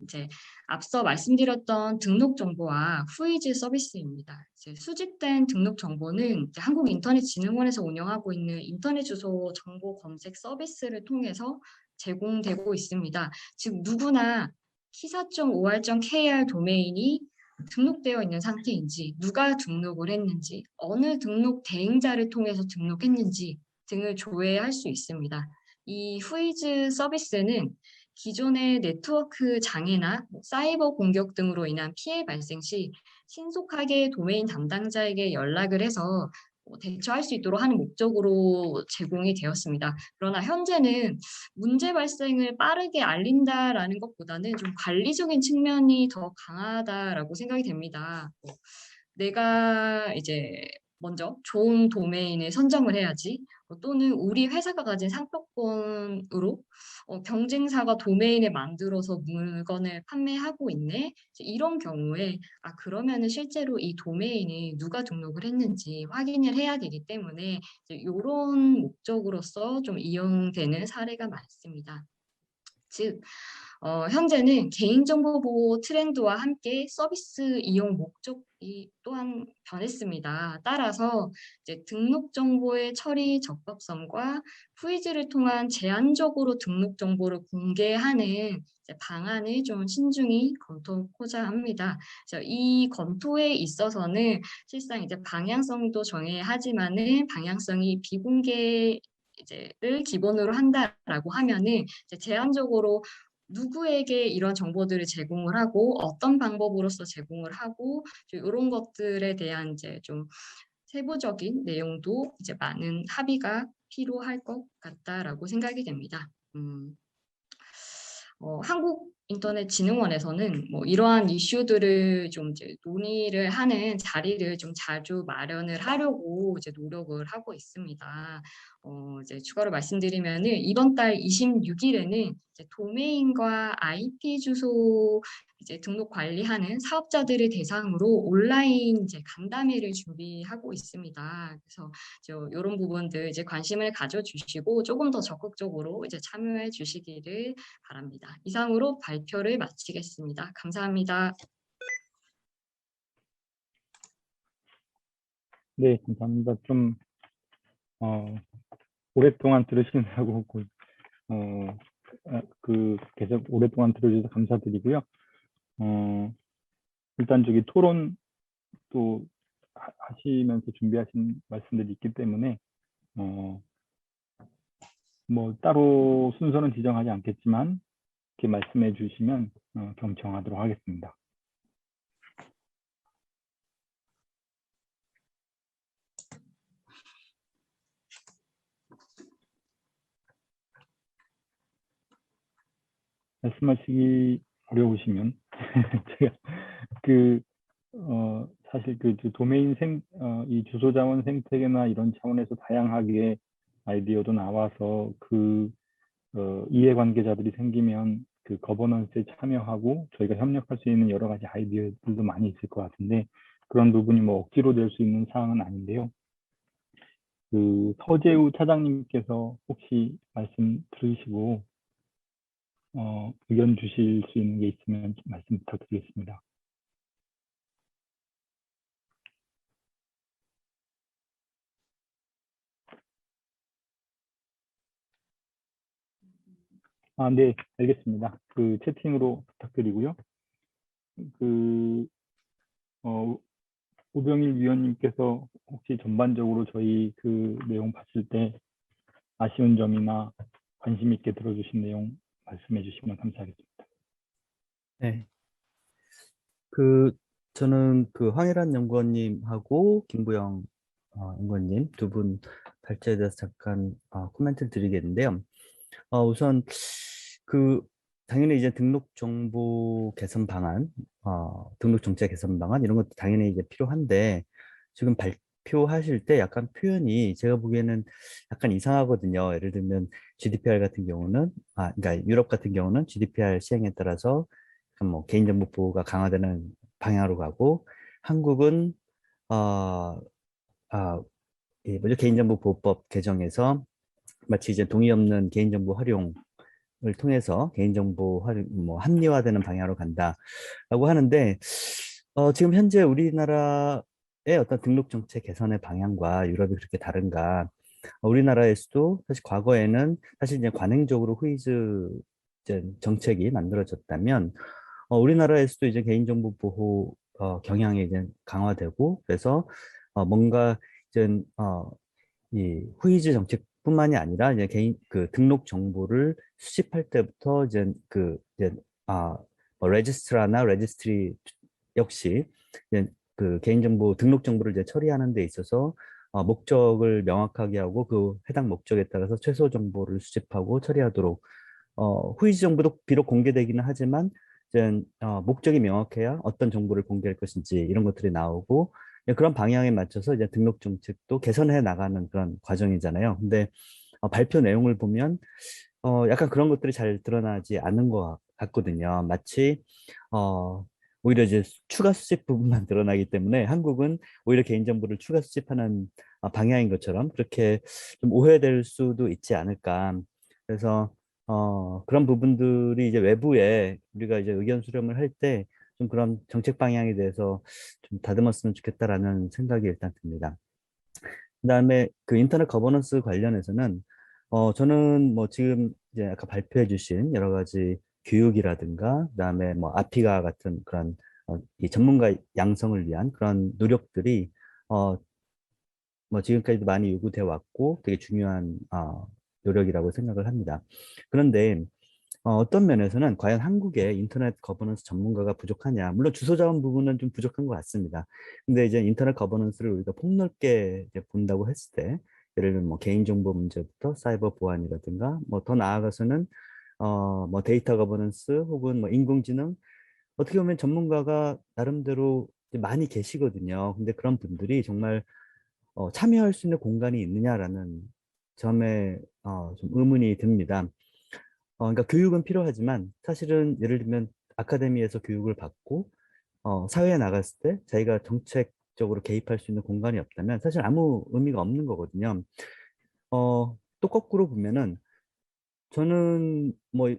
이제 앞서 말씀드렸던 등록 정보와 후이즈 서비스입니다. 이제 수집된 등록 정보는 이제 한국인터넷진흥원에서 운영하고 있는 인터넷 주소 정보 검색 서비스를 통해서 제공되고 있습니다. 즉 누구나 키사.or.kr 도메인이 등록되어 있는 상태인지, 누가 등록을 했는지, 어느 등록 대행자를 통해서 등록했는지 등을 조회할 수 있습니다. 이 후이즈 서비스는 기존의 네트워크 장애나 사이버 공격 등으로 인한 피해 발생 시 신속하게 도메인 담당자에게 연락을 해서 대처할 수 있도록 하는 목적으로 제공이 되었습니다. 그러나 현재는 문제 발생을 빠르게 알린다라는 것보다는 좀 관리적인 측면이 더 강하다라고 생각이 됩니다. 내가 이제 먼저 좋은 도메인을 선정을 해야지 또는 우리 회사가 가진 상표권으로 경쟁사가 도메인을 만들어서 물건을 판매하고 있네. 이런 경우에 그러면은 실제로 이 도메인을 누가 등록을 했는지 확인을 해야 되기 때문에 이런 목적으로서 좀 이용되는 사례가 많습니다. 즉 현재는 개인정보 보호 트렌드와 함께 서비스 이용 목적이 또한 변했습니다. 따라서 이제 등록 정보의 처리 적법성과 후이즈를 통한 제한적으로 등록 정보를 공개하는 이제 방안을 좀 신중히 검토하고자 합니다. 이 검토에 있어서는 실상 이제 방향성도 정해야 하지만은 방향성이 비공개 이제를 기본으로 한다라고 하면은 이제 제한적으로 누구에게 이런 정보들을 제공을 하고 어떤 방법으로서 제공을 하고 이런 것들에 대한 이제 좀 세부적인 내용도 이제 많은 합의가 필요할 것 같다라고 생각이 됩니다. 한국인터넷진흥원에서는 뭐 이러한 이슈들을 좀 이제 논의를 하는 자리를 좀 자주 마련을 하려고 이제 노력을 하고 있습니다. 이제 추가로 말씀드리면은 이번 달 26일에는 이제 도메인과 IP 주소 이제 등록 관리하는 사업자들을 대상으로 온라인 이제 간담회를 준비하고 있습니다. 그래서 이런 부분들 이제 관심을 가져주시고 조금 더 적극적으로 이제 참여해 주시기를 바랍니다. 이상으로 발표를 마치겠습니다. 감사합니다. 네, 감사합니다. 좀 오랫동안 들으시느라고 계속 오랫동안 들어주셔서 감사드리고요. 일단 저기 토론 또 하시면서 준비하신 말씀들이 있기 때문에 뭐 따로 순서는 지정하지 않겠지만 이렇게 말씀해 주시면 경청하도록 하겠습니다. 말씀하시기 어려우시면 제가 그 사실 그 도메인 이 주소 자원 생태계나 이런 차원에서 다양하게 아이디어도 나와서 그 이해관계자들이 생기면 그 거버넌스에 참여하고 저희가 협력할 수 있는 여러 가지 아이디어들도 많이 있을 것 같은데 그런 부분이 뭐 억지로 될 수 있는 사항은 아닌데요. 그 서재우 차장님께서 혹시 말씀 들으시고 의견 주실 수 있는 게 있으면 말씀 부탁드리겠습니다. 네, 알겠습니다. 그 채팅으로 부탁드리고요. 그 우병일 위원님께서 혹시 전반적으로 저희 그 내용 봤을 때 아쉬운 점이나 관심 있게 들어주신 내용 말씀해 주시면 감사하겠습니다. 네. 저는 그 황혜란 연구원님하고 김부영 연구원님 두 분 발제에 대해서 잠깐 코멘트를 드리겠는데요. 우선 당연히 이제 등록 정보 개선 방안, 등록 정책 개선 방안 이런 것도 당연히 이제 필요한데 지금 발표하실 때 약간 표현이 제가 보기에는 약간 이상하거든요. 예를 들면 GDPR 같은 경우는 그러니까 유럽 같은 경우는 GDPR 시행에 따라서 뭐 개인정보 보호가 강화되는 방향으로 가고 한국은 뭐죠? 개인정보보호법 개정에서 마치 이제 동의 없는 개인정보 활용을 통해서 개인정보 활용 뭐 합리화되는 방향으로 간다라고 하는데 지금 현재 우리나라의 어떤 등록 정책 개선의 방향과 유럽이 그렇게 다른가? 우리나라에서도 사실 과거에는 사실 이제 관행적으로 후이즈 이제 정책이 만들어졌다면 우리나라에서도 이제 개인정보 보호 경향이 이제 강화되고 그래서 뭔가 이제 이 후이즈 정책뿐만이 아니라 이제 개인 그 등록 정보를 수집할 때부터 이제 뭐 레지스트라나 레지스트리 역시 이제 그 개인정보 등록 정보를 이제 처리하는 데 있어서 목적을 명확하게 하고 그 해당 목적에 따라서 최소 정보를 수집하고 처리하도록 후이지 정보도 비록 공개되기는 하지만 이제 목적이 명확해야 어떤 정보를 공개할 것인지 이런 것들이 나오고 그런 방향에 맞춰서 이제 등록 정책도 개선해 나가는 그런 과정이잖아요. 근데 발표 내용을 보면 약간 그런 것들이 잘 드러나지 않는 것 같거든요. 마치 오히려 이제 추가 수집 부분만 드러나기 때문에 한국은 오히려 개인정보를 추가 수집하는 방향인 것처럼 그렇게 좀 오해될 수도 있지 않을까. 그래서 그런 부분들이 이제 외부에 우리가 이제 의견 수렴을 할 때 좀 그런 정책 방향에 대해서 좀 다듬었으면 좋겠다라는 생각이 일단 듭니다. 그다음에 그 인터넷 거버넌스 관련해서는 저는 뭐 지금 이제 아까 발표해 주신 여러 가지 교육이라든가 그다음에 뭐 아피가 같은 그런 이 전문가 양성을 위한 그런 노력들이 뭐 지금까지도 많이 요구돼 왔고 되게 중요한 노력이라고 생각을 합니다. 그런데 어떤 면에서는 과연 한국의 인터넷 거버넌스 전문가가 부족하냐? 물론 주소 자원 부분은 좀 부족한 것 같습니다. 근데 이제 인터넷 거버넌스를 우리가 폭넓게 이제 본다고 했을 때, 예를 들면 뭐 개인정보 문제부터 사이버 보안이라든가, 뭐 더 나아가서는 뭐 데이터 거버넌스 혹은 뭐 인공지능 어떻게 보면 전문가가 나름대로 이제 많이 계시거든요. 근데 그런 분들이 정말 참여할 수 있는 공간이 있느냐라는 점에 좀 의문이 듭니다. 그러니까 교육은 필요하지만 사실은 예를 들면 아카데미에서 교육을 받고 사회에 나갔을 때 자기가 정책적으로 개입할 수 있는 공간이 없다면 사실 아무 의미가 없는 거거든요. 또 거꾸로 보면은 저는 뭐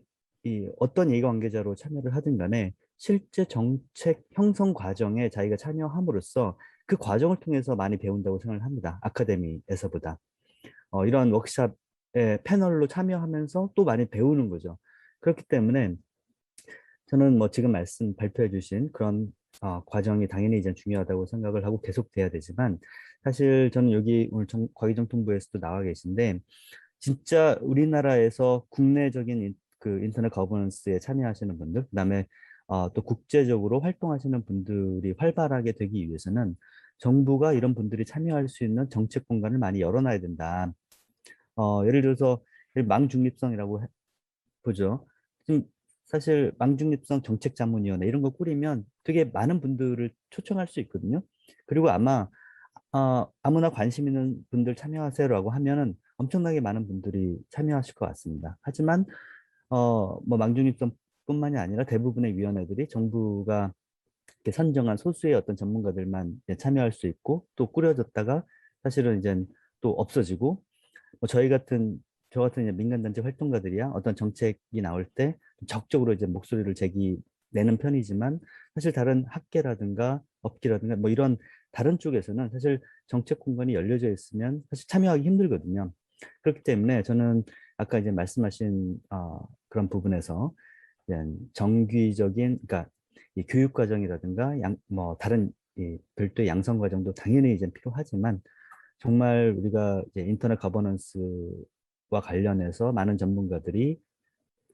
이 어떤 이해관계자로 참여를 하든 간에 실제 정책 형성 과정에 자기가 참여함으로써 그 과정을 통해서 많이 배운다고 생각을 합니다. 아카데미에서보다. 이런 워크숍에 패널로 참여하면서 또 많이 배우는 거죠. 그렇기 때문에 저는 뭐 지금 발표해 주신 그런 과정이 당연히 이제 중요하다고 생각을 하고 계속돼야 되지만 사실 저는 여기 오늘 과기정통부에서도 나와 계신데 진짜 우리나라에서 국내적인 그 인터넷 거버넌스에 참여하시는 분들 그다음에 또 국제적으로 활동하시는 분들이 활발하게 되기 위해서는 정부가 이런 분들이 참여할 수 있는 정책 공간을 많이 열어놔야 된다. 예를 들어서 망중립성이라고 보죠. 지금 사실 망중립성 정책자문위원회 이런 거 꾸리면 되게 많은 분들을 초청할 수 있거든요. 그리고 아마 아무나 관심 있는 분들 참여하세요라고 하면은 엄청나게 많은 분들이 참여하실 것 같습니다. 하지만 뭐 망중립성뿐만이 아니라 대부분의 위원회들이 정부가 이렇게 선정한 소수의 어떤 전문가들만 이제 참여할 수 있고 또 꾸려졌다가 사실은 이제 또 없어지고 뭐 저 같은 이제 민간단체 활동가들이야 어떤 정책이 나올 때 적극적으로 이제 목소리를 내는 편이지만 사실 다른 학계라든가 업계라든가 뭐 이런 다른 쪽에서는 사실 정책 공간이 열려져 있으면 사실 참여하기 힘들거든요. 그렇기 때문에 저는 아까 이제 말씀하신 그런 부분에서 이제 정기적인 그러니까 이 교육 과정이라든가 뭐 다른 이 별도의 양성 과정도 당연히 이제 필요하지만 정말 우리가 이제 인터넷 거버넌스와 관련해서 많은 전문가들이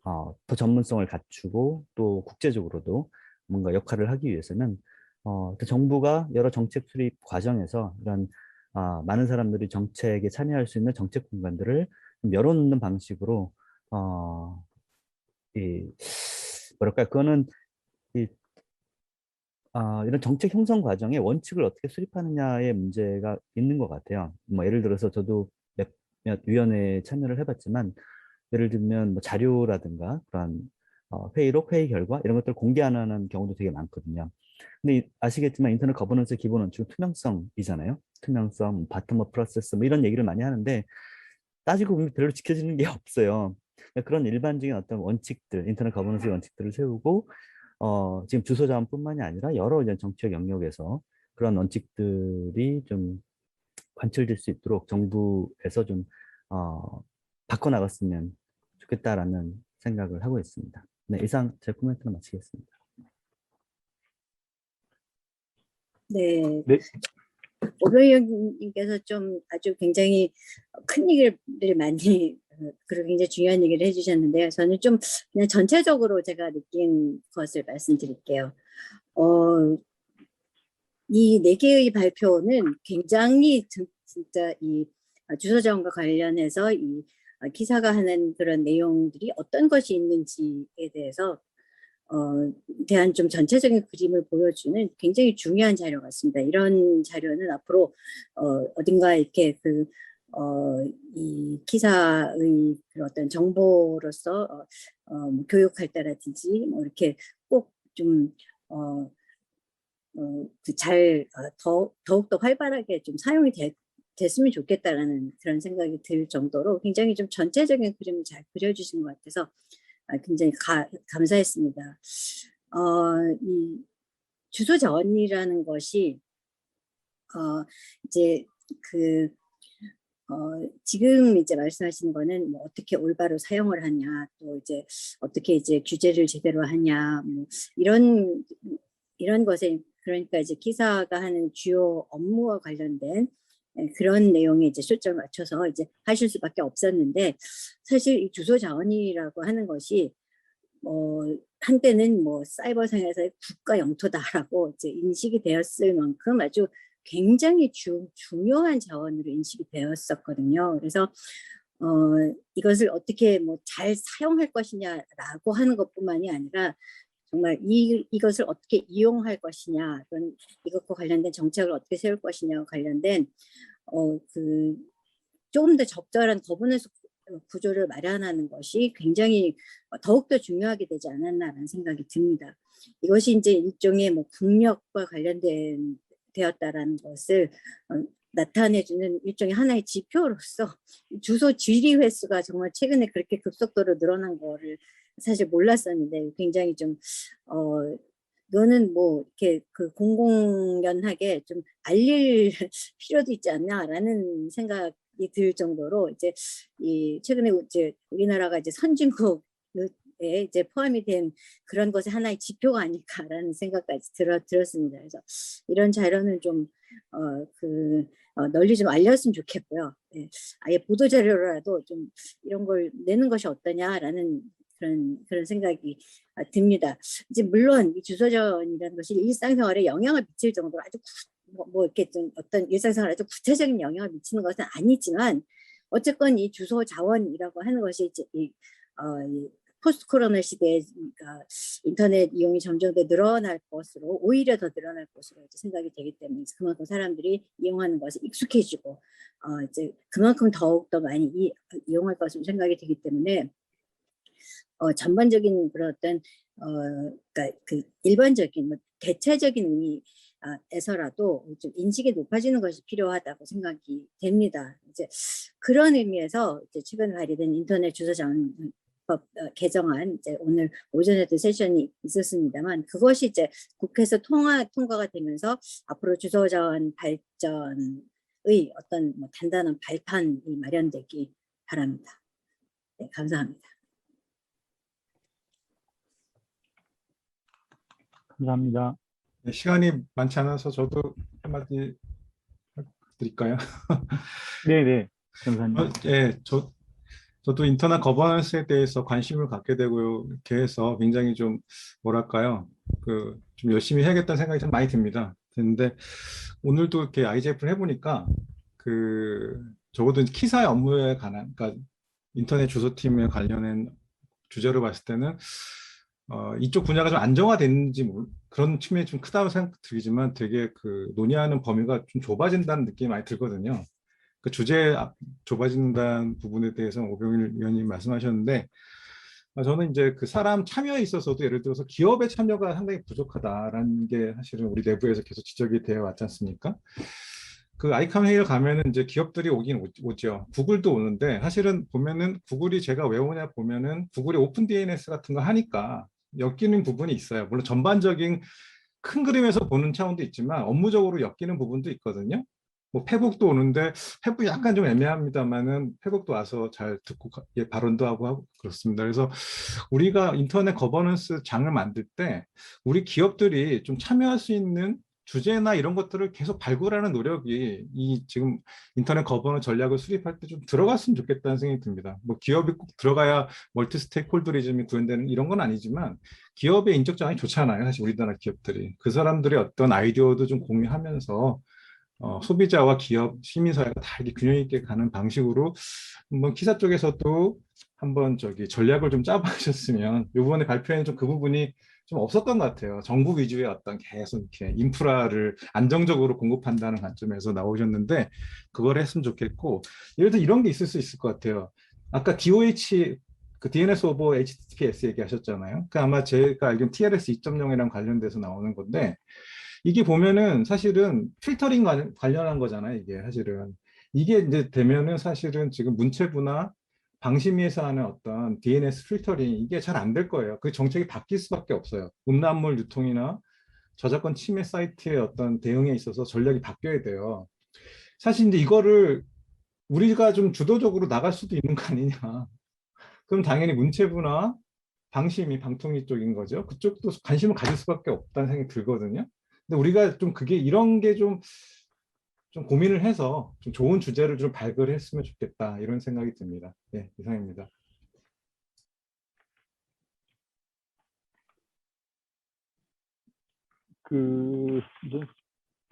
더 전문성을 갖추고 또 국제적으로도 뭔가 역할을 하기 위해서는 또 정부가 여러 정책 수립 과정에서 이런 많은 사람들이 정책에 참여할 수 있는 정책 공간들을 좀 열어놓는 방식으로 이 뭐랄까 그거는 이 이런 정책 형성 과정에 원칙을 어떻게 수립하느냐의 문제가 있는 것 같아요. 뭐 예를 들어서 저도 몇몇 위원회에 참여를 해봤지만 예를 들면 뭐 자료라든가 그런 회의록, 회의 결과 이런 것들을 공개 안 하는 경우도 되게 많거든요. 근데 아시겠지만 인터넷 거버넌스의 기본 원칙은 투명성이잖아요. 투명성, 바텀업 프로세스 뭐 이런 얘기를 많이 하는데 따지고 보면 별로 지켜지는 게 없어요. 그러니까 그런 일반적인 어떤 원칙들, 인터넷 거버넌스 원칙들을 세우고 지금 주소 자원뿐만이 아니라 여러 이제 정책 영역에서 그런 원칙들이 좀 관철될 수 있도록 정부에서 좀 바꿔나갔으면 좋겠다라는 생각을 하고 있습니다. 네, 이상 제 코멘트를 마치겠습니다. 네, 네, 오병이님께서 좀 아주 굉장히 큰 얘기를 많이 그리고 굉장히 중요한 얘기를 해주셨는데요. 저는 좀 그냥 전체적으로 제가 느낀 것을 말씀드릴게요. 이 네 개의 발표는 굉장히 진짜 이 주소자원과 관련해서 이 기사가 하는 그런 내용들이 어떤 것이 있는지에 대해서 대한 좀 전체적인 그림을 보여주는 굉장히 중요한 자료 같습니다. 이런 자료는 앞으로 어딘가 이렇게 이 기사의 그런 어떤 정보로서 뭐 교육할 때라든지 뭐 이렇게 꼭좀 더욱더 활발하게 좀 사용이 됐으면 좋겠다라는 그런 생각이 들 정도로 굉장히 좀 전체적인 그림을 잘 그려주신 것 같아서 굉장히 감사했습니다. 이 주소 자원이라는 것이 이제 지금 이제 말씀하시는 거는 뭐 어떻게 올바로 사용을 하냐, 또 이제 어떻게 이제 규제를 제대로 하냐, 뭐 이런 것에 그러니까 이제 기사가 하는 주요 업무와 관련된 그런 내용에 이제 초점을 맞춰서 이제 하실 수밖에 없었는데 사실 이 주소 자원이라고 하는 것이 한때는 뭐 사이버상에서의 국가 영토다라고 이제 인식이 되었을 만큼 아주 굉장히 중요한 자원으로 인식이 되었었거든요. 그래서 이것을 어떻게 뭐 잘 사용할 것이냐라고 하는 것뿐만이 아니라 정말 이것을 어떻게 이용할 것이냐, 이것과 관련된 정책을 어떻게 세울 것이냐와 관련된 조금 더 적절한 거버넌스 구조를 마련하는 것이 굉장히 더욱더 중요하게 되지 않았나라는 생각이 듭니다. 이것이 이제 일종의 뭐 국력과 관련된 되었다라는 것을 나타내주는 일종의 하나의 지표로서 주소 질의 횟수가 정말 최근에 그렇게 급속도로 늘어난 거를 사실 몰랐었는데 굉장히 좀 이거는 뭐 이렇게 공공연하게 좀 알릴 필요도 있지 않나라는 생각이 들 정도로 이제 최근에 이제 우리나라가 이제 선진국에 이제 포함이 된 그런 것의 하나의 지표가 아닐까라는 생각까지 들었습니다. 그래서 이런 자료는 좀 널리 좀 알렸으면 좋겠고요. 네. 아예 보도 자료라도 좀 이런 걸 내는 것이 어떠냐라는 그런 생각이 듭니다. 이제 물론 이 주소전이라는 것이 일상생활에 영향을 미칠 정도로 아주 뭐 이렇게 좀 어떤 일상생활에 아주 구체적인 영향을 미치는 것은 아니지만 어쨌건 이 주소 자원이라고 하는 것이 이제 포스트 코로나 시대에 그러니까 인터넷 이용이 점점 더 늘어날 것으로 오히려 더 늘어날 것으로 이제 생각이 되기 때문에 그만큼 사람들이 이용하는 것에 익숙해지고 이제 그만큼 더욱 더 많이 이용할 것으로 생각이 되기 때문에 전반적인 그런 어떤 그러니까 그 일반적인 뭐 대체적인 의미에서라도 좀 인식이 높아지는 것이 필요하다고 생각이 됩니다. 이제 그런 의미에서 이제 최근 발의된 인터넷 주소장법 개정안 이제 오늘 오전에도 세션이 있었습니다만 그것이 이제 국회에서 통과가 되면서 앞으로 주소자원 발전의 어떤 뭐 단단한 발판이 마련되기 바랍니다. 네, 감사합니다. 감사합니다. 네, 시간이 많지 않아서 저도 한마디 드릴까요? 네네, 변호사님. 예, 저도 인터넷 거버넌스에 대해서 관심을 갖게 되고 이렇게 해서 굉장히 좀 뭐랄까요, 좀 열심히 해야겠다는 생각이 좀 많이 듭니다. 근데 오늘도 이렇게 IGF를 해보니까 적어도 키사의 업무에 관한, 그러니까 인터넷 주소팀에 관련된 주제로 봤을 때는 이쪽 분야가 좀 안정화됐는지 그런 측면이 좀 크다고 생각 들지만 되게 논의하는 범위가 좀 좁아진다는 느낌이 많이 들거든요. 그 주제 좁아진다는 부분에 대해서 오병일 위원님 말씀하셨는데 저는 이제 그 사람 참여에 있어서도 예를 들어서 기업의 참여가 상당히 부족하다라는 게 사실은 우리 내부에서 계속 지적이 되어 왔지 않습니까? 그 아이캄 회의를 가면은 이제 기업들이 오긴 오죠. 구글도 오는데 사실은 보면은 구글이 제가 왜 오냐 보면은 구글이 오픈 DNS 같은 거 하니까 엮이는 부분이 있어요. 물론 전반적인 큰 그림에서 보는 차원도 있지만 업무적으로 엮이는 부분도 있거든요. 뭐 페북도 오는데 페북이 약간 좀 애매합니다만은 페북도 와서 잘 듣고 발언도 하고 그렇습니다. 그래서 우리가 인터넷 거버넌스 장을 만들 때 우리 기업들이 좀 참여할 수 있는 주제나 이런 것들을 계속 발굴하는 노력이 이 지금 인터넷 거버넌스 전략을 수립할 때 좀 들어갔으면 좋겠다는 생각이 듭니다. 뭐 기업이 꼭 들어가야 멀티 스테이크홀더리즘이 구현되는 이런 건 아니지만 기업의 인적 자산이 좋잖아요. 사실 우리나라 기업들이 그 사람들의 어떤 아이디어도 좀 공유하면서 소비자와 기업, 시민사회가 다 이렇게 균형 있게 가는 방식으로 한번 키사 쪽에서도 한번 전략을 좀 짜보셨으면 이번에 발표에는 좀 그 부분이 좀 없었던 것 같아요. 정부 위주의 어떤 계속 이렇게 인프라를 안정적으로 공급한다는 관점에서 나오셨는데 그걸 했으면 좋겠고 예를 들어 이런 게 있을 수 있을 것 같아요. 아까 DOH DNS 오버 HTTPS 얘기하셨잖아요. 그 아마 제가 알기로는 TLS 2.0이랑 관련돼서 나오는 건데 이게 보면은 사실은 필터링 관련한 거잖아요. 이게 사실은 이게 이제 되면은 사실은 지금 문체부나 방심위에서 하는 어떤 DNS 필터링 이게 잘 안 될 거예요. 그 정책이 바뀔 수밖에 없어요. 음란물 유통이나 저작권 침해 사이트의 어떤 대응에 있어서 전략이 바뀌어야 돼요. 사실 이제 이거를 우리가 좀 주도적으로 나갈 수도 있는 거 아니냐. 그럼 당연히 문체부나 방심위, 방통위 쪽인 거죠. 그쪽도 관심을 가질 수밖에 없다는 생각이 들거든요. 근데 우리가 좀 이런 게 좀 고민을 해서 좀 좋은 주제를 좀 발굴했으면 좋겠다 이런 생각이 듭니다. 네, 이상입니다. 이제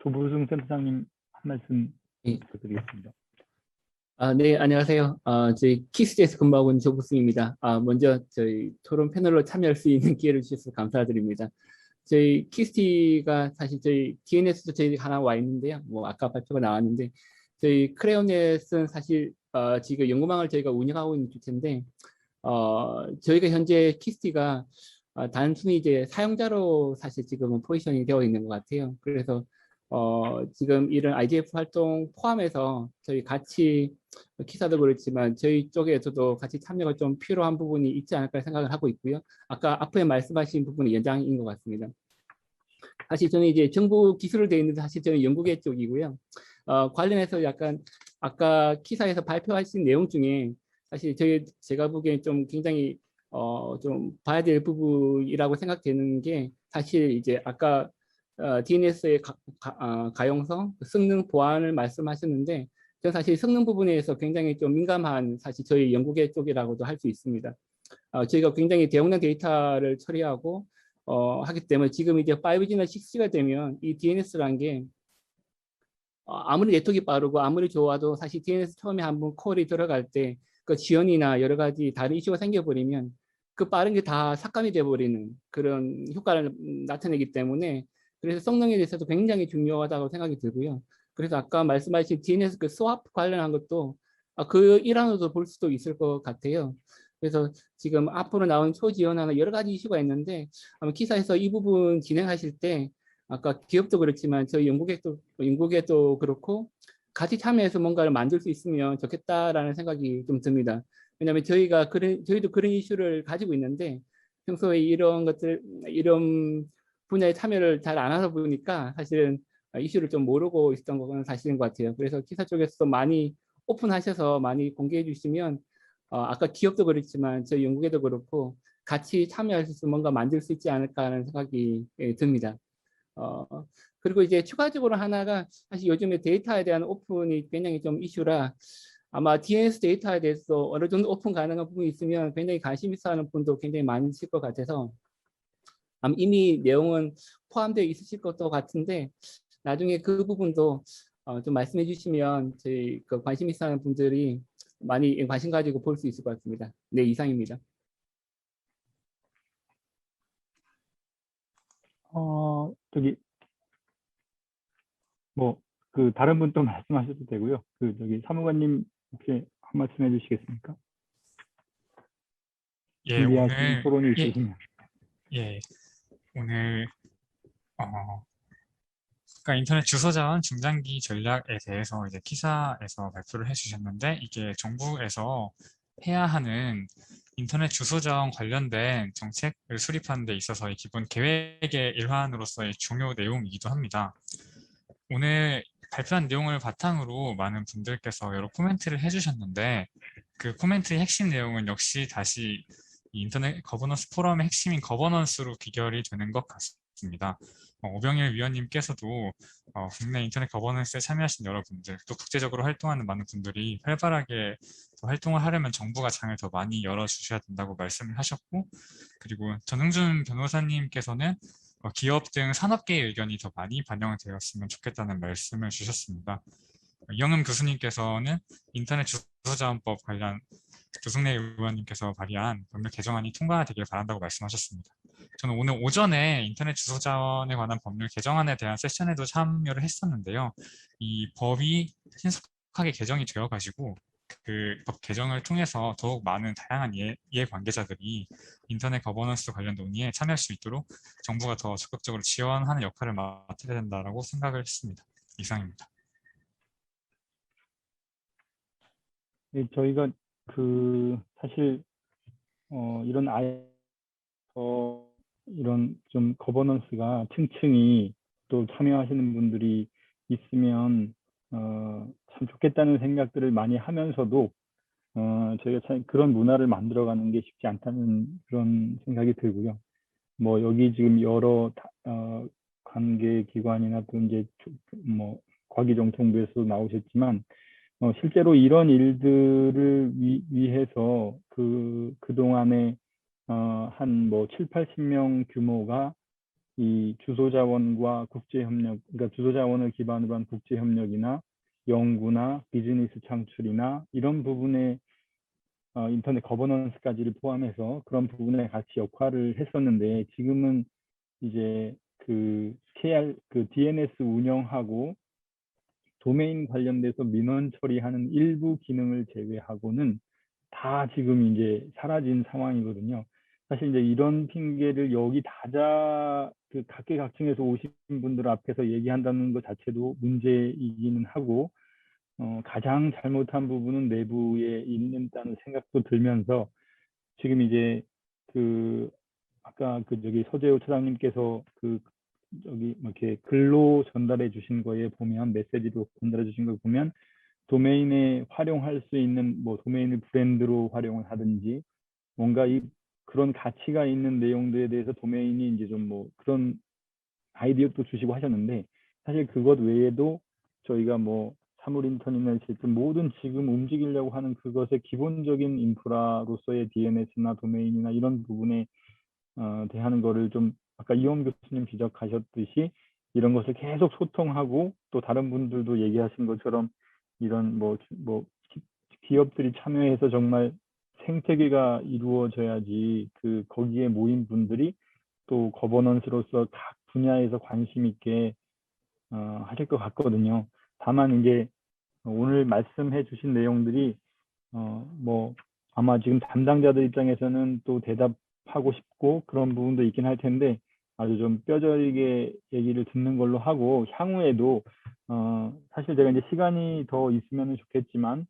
조부승 센터장님 한 말씀 예. 부탁드리겠습니다. 네, 안녕하세요. 저희 키스제에서 근무하고 있는 조국승입니다. 먼저 저희 토론 패널로 참여할 수 있는 기회를 주셔서 감사드립니다. 저희 키스티가 사실 저희 DNS도 저희 하나 와 있는데요. 뭐 아까 발표가 나왔는데 저희 크레온넷은 사실 지금 연구망을 저희가 운영하고 있는 주체인데 저희가 현재 키스티가 단순히 이제 사용자로 사실 지금은 포지션이 되어 있는 것 같아요. 그래서 지금 이런 IGF 활동 포함해서 저희 같이 키사도 그렇지만 저희 쪽에서도 같이 참여가 좀 필요한 부분이 있지 않을까 생각을 하고 있고요. 아까 앞에 말씀하신 부분이 연장인 것 같습니다. 사실 저는 이제 정부 기술로 되어 있는데 사실 저는 연구계 쪽이고요. 관련해서 약간 아까 키사에서 발표하신 내용 중에 사실 제가 보기엔 좀 굉장히 좀 봐야 될 부분이라고 생각되는 게 사실 이제 아까 DNS의 가용성, 성능 보안을 말씀하셨는데 저는 사실 성능 부분에서 굉장히 좀 민감한 사실 저희 연구계 쪽이라고도 할 수 있습니다. 저희가 굉장히 대용량 데이터를 처리하고 하기 때문에 지금 이제 5G나 6G가 되면 이 DNS라는 게 아무리 네트워크가 빠르고 아무리 좋아도 사실 DNS 처음에 한번 콜이 들어갈 때 그 지연이나 여러 가지 다른 이슈가 생겨버리면 그 빠른 게 다 삭감이 돼버리는 그런 효과를 나타내기 때문에 그래서 성능에 대해서도 굉장히 중요하다고 생각이 들고요. 그래서 아까 말씀하신 DNS 그 스와프 관련한 것도 그 일환으로도 볼 수도 있을 것 같아요. 그래서 지금 앞으로 나온 초지연화나 여러 가지 이슈가 있는데 아마 기사에서 이 부분 진행하실 때 아까 기업도 그렇지만 저희 연구계도 그렇고 같이 참여해서 뭔가를 만들 수 있으면 좋겠다라는 생각이 좀 듭니다. 왜냐하면 저희도 그런 이슈를 가지고 있는데 평소에 이런 분야에 참여를 잘 안 하다 보니까 사실은 이슈를 좀 모르고 있었던 건 사실인 것 같아요. 그래서 기사 쪽에서도 많이 오픈하셔서 많이 공개해 주시면 아까 기업도 그렇지만 저희 연구계도 그렇고 같이 참여할 수 있어 뭔가 만들 수 있지 않을까 하는 생각이 듭니다. 그리고 이제 추가적으로 하나가 사실 요즘에 데이터에 대한 오픈이 굉장히 좀 이슈라 아마 DNS 데이터에 대해서 어느 정도 오픈 가능한 부분이 있으면 굉장히 관심 있어 하는 분도 굉장히 많으실 것 같아서 아마 이미 내용은 포함되어 있으실 것도 같은데 나중에 그 부분도 좀 말씀해 주시면 저희 그 관심 있어 하는 분들이 많이 관심 가지고 볼 수 있을 것 같습니다. 네, 이상입니다. 저기 뭐 그 다른 분 또 말씀하셔도 되고요. 그 저기 사무관님 혹시 한 말씀 해주시겠습니까? 예, 준비하신 오늘 토론이 있으시면. 예, 오늘 그러니까 인터넷 주소 자원 중장기 전략에 대해서 이제 기사에서 발표를 해주셨는데 이게 정부에서 해야 하는 인터넷 주소 자원 관련된 정책을 수립하는 데 있어서의 기본 계획의 일환으로서의 중요 내용이기도 합니다. 오늘 발표한 내용을 바탕으로 많은 분들께서 여러 코멘트를 해주셨는데 그 코멘트의 핵심 내용은 역시 다시 이 인터넷 거버넌스 포럼의 핵심인 거버넌스로 귀결이 되는 것 같습니다. 오병일 위원님께서도 국내 인터넷 거버넌스에 참여하신 여러분들, 또 국제적으로 활동하는 많은 분들이 활발하게 활동을 하려면 정부가 장을 더 많이 열어주셔야 된다고 말씀을 하셨고, 그리고 전흥준 변호사님께서는 기업 등 산업계의 의견이 더 많이 반영되었으면 좋겠다는 말씀을 주셨습니다. 이영흠 교수님께서는 인터넷 주소자원법 관련 조승래 의원님께서 발의한 법률 개정안이 통과되길 바란다고 말씀하셨습니다. 저는 오늘 오전에 인터넷 주소자원에 관한 법률 개정안에 대한 세션에도 참여를 했었는데요. 이 법이 신속하게 개정이 되어가지고 그 법 개정을 통해서 더욱 많은 다양한 이해관계자들이 인터넷 거버넌스 관련 논의에 참여할 수 있도록 정부가 더 적극적으로 지원하는 역할을 맡아야 된다고 생각을 했습니다. 이상입니다. 네, 저희가 사실 이런 좀 거버넌스가 층층이 또 참여하시는 분들이 있으면 참 좋겠다는 생각들을 많이 하면서도 저희가 참 그런 문화를 만들어가는 게 쉽지 않다는 그런 생각이 들고요. 뭐 여기 지금 여러 관계기관이나 또 이제 뭐 과기정통부에서 나오셨지만 실제로 이런 일들을 위해서 그동안에 한 뭐 7, 80명 규모가 이 주소자원과 국제협력, 그러니까 주소자원을 기반으로 한 국제협력이나 연구나 비즈니스 창출이나 이런 부분에 인터넷 거버넌스까지를 포함해서 그런 부분에 같이 역할을 했었는데 지금은 이제 그 DNS 운영하고 도메인 관련돼서 민원 처리하는 일부 기능을 제외하고는 다 지금 이제 사라진 상황이거든요. 사실 이제 이런 핑계를 여기 각계각층에서 오신 분들 앞에서 얘기한다는 것 자체도 문제이기는 하고 가장 잘못한 부분은 내부에 있는다는 생각도 들면서 지금 이제 아까 저기 서재호 차장님께서 저기 이렇게 글로 전달해 주신 거에 보면 메시지로 전달해 주신 거 보면 도메인에 활용할 수 있는 뭐 도메인을 브랜드로 활용을 하든지 뭔가 그런 가치가 있는 내용들에 대해서 도메인이 이제 좀 뭐 그런 아이디어도 주시고 하셨는데 사실 그것 외에도 저희가 뭐 사물 인터넷 시스템 모든 지금 움직이려고 하는 그것의 기본적인 인프라로서의 DNS나 도메인이나 이런 부분에 대하는 거를 좀 아까 이용 교수님 지적하셨듯이 이런 것을 계속 소통하고 또 다른 분들도 얘기하신 것처럼 이런 뭐 기업들이 참여해서 정말 생태계가 이루어져야지 그 거기에 모인 분들이 또 거버넌스로서 각 분야에서 관심 있게 하실 것 같거든요. 다만 이제 오늘 말씀해 주신 내용들이 뭐 아마 지금 담당자들 입장에서는 또 대답하고 싶고 그런 부분도 있긴 할 텐데 아주 좀 뼈저리게 얘기를 듣는 걸로 하고 향후에도 사실 제가 이제 시간이 더 있으면 좋겠지만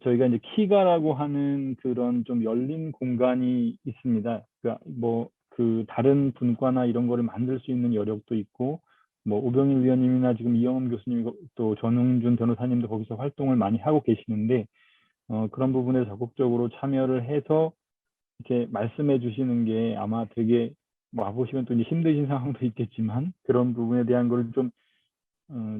저희가 이제 키가라고 하는 그런 좀 열린 공간이 있습니다. 그러니까 뭐 그 다른 분과나 이런 거를 만들 수 있는 여력도 있고 뭐 오병일 위원님이나 지금 이영엄 교수님 또 전웅준 변호사님도 거기서 활동을 많이 하고 계시는데 그런 부분에 적극적으로 참여를 해서 이렇게 말씀해 주시는 게 아마 되게 뭐 와보시면 또 이제 힘드신 상황도 있겠지만 그런 부분에 대한 걸 좀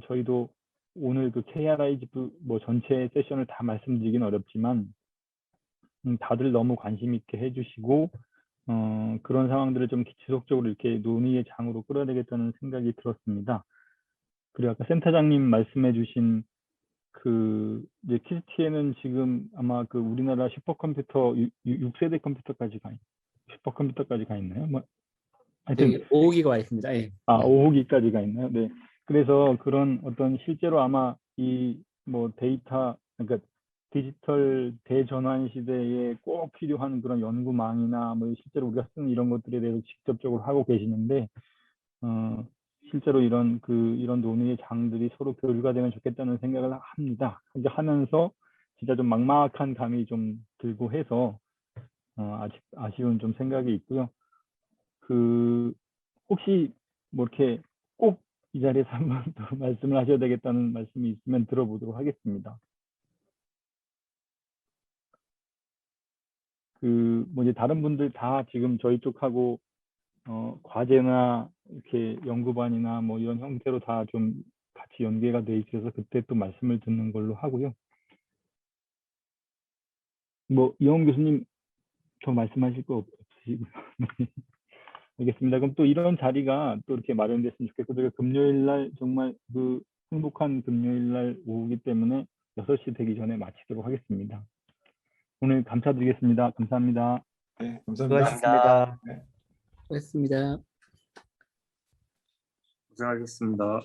저희도 오늘 그 KRIG 뭐 전체 세션을 다 말씀드리긴 어렵지만 다들 너무 관심 있게 해주시고 그런 상황들을 좀 지속적으로 이렇게 논의의 장으로 끌어내겠다는 생각이 들었습니다. 그리고 아까 센터장님 말씀해주신 그 이제 키스티에는 지금 아마 그 우리나라 슈퍼컴퓨터 6세대 컴퓨터까지 슈퍼컴퓨터까지 가 있나요? 뭐 하여튼 네, 5호기가 와 있습니다. 예. 5호기까지 가 있나요? 네. 그래서 그런 어떤 실제로 아마 이 뭐 데이터 그러니까 디지털 대전환 시대에 꼭 필요한 그런 연구망이나 뭐 실제로 우리가 쓰는 이런 것들에 대해서 직접적으로 하고 계시는데 실제로 이런 논의의 장들이 서로 교류가 되면 좋겠다는 생각을 합니다. 이제 하면서 진짜 좀 막막한 감이 좀 들고 해서 아쉬운 좀 생각이 있고요. 그 혹시 뭐 이렇게 꼭 이 자리에서 한 번 더 말씀을 하셔야 되겠다는 말씀이 있으면 들어보도록 하겠습니다. 그 뭐 이제 다른 분들 다 지금 저희 쪽하고 과제나 이렇게 연구반이나 뭐 이런 형태로 다 좀 같이 연계가 돼 있어서 그때 또 말씀을 듣는 걸로 하고요. 뭐 이영 교수님 더 말씀하실 거 없으시고요. 알겠습니다. 그럼 또 이런 자리가 또 이렇게 마련됐으면 좋겠고 저희가 금요일 날 정말 그 행복한 금요일 날 오후기 때문에 6시 되기 전에 마치도록 하겠습니다. 오늘 감사드리겠습니다. 감사합니다. 네, 감사합니다. 수고하셨습니다. 수고했습니다. 고생하셨습니다.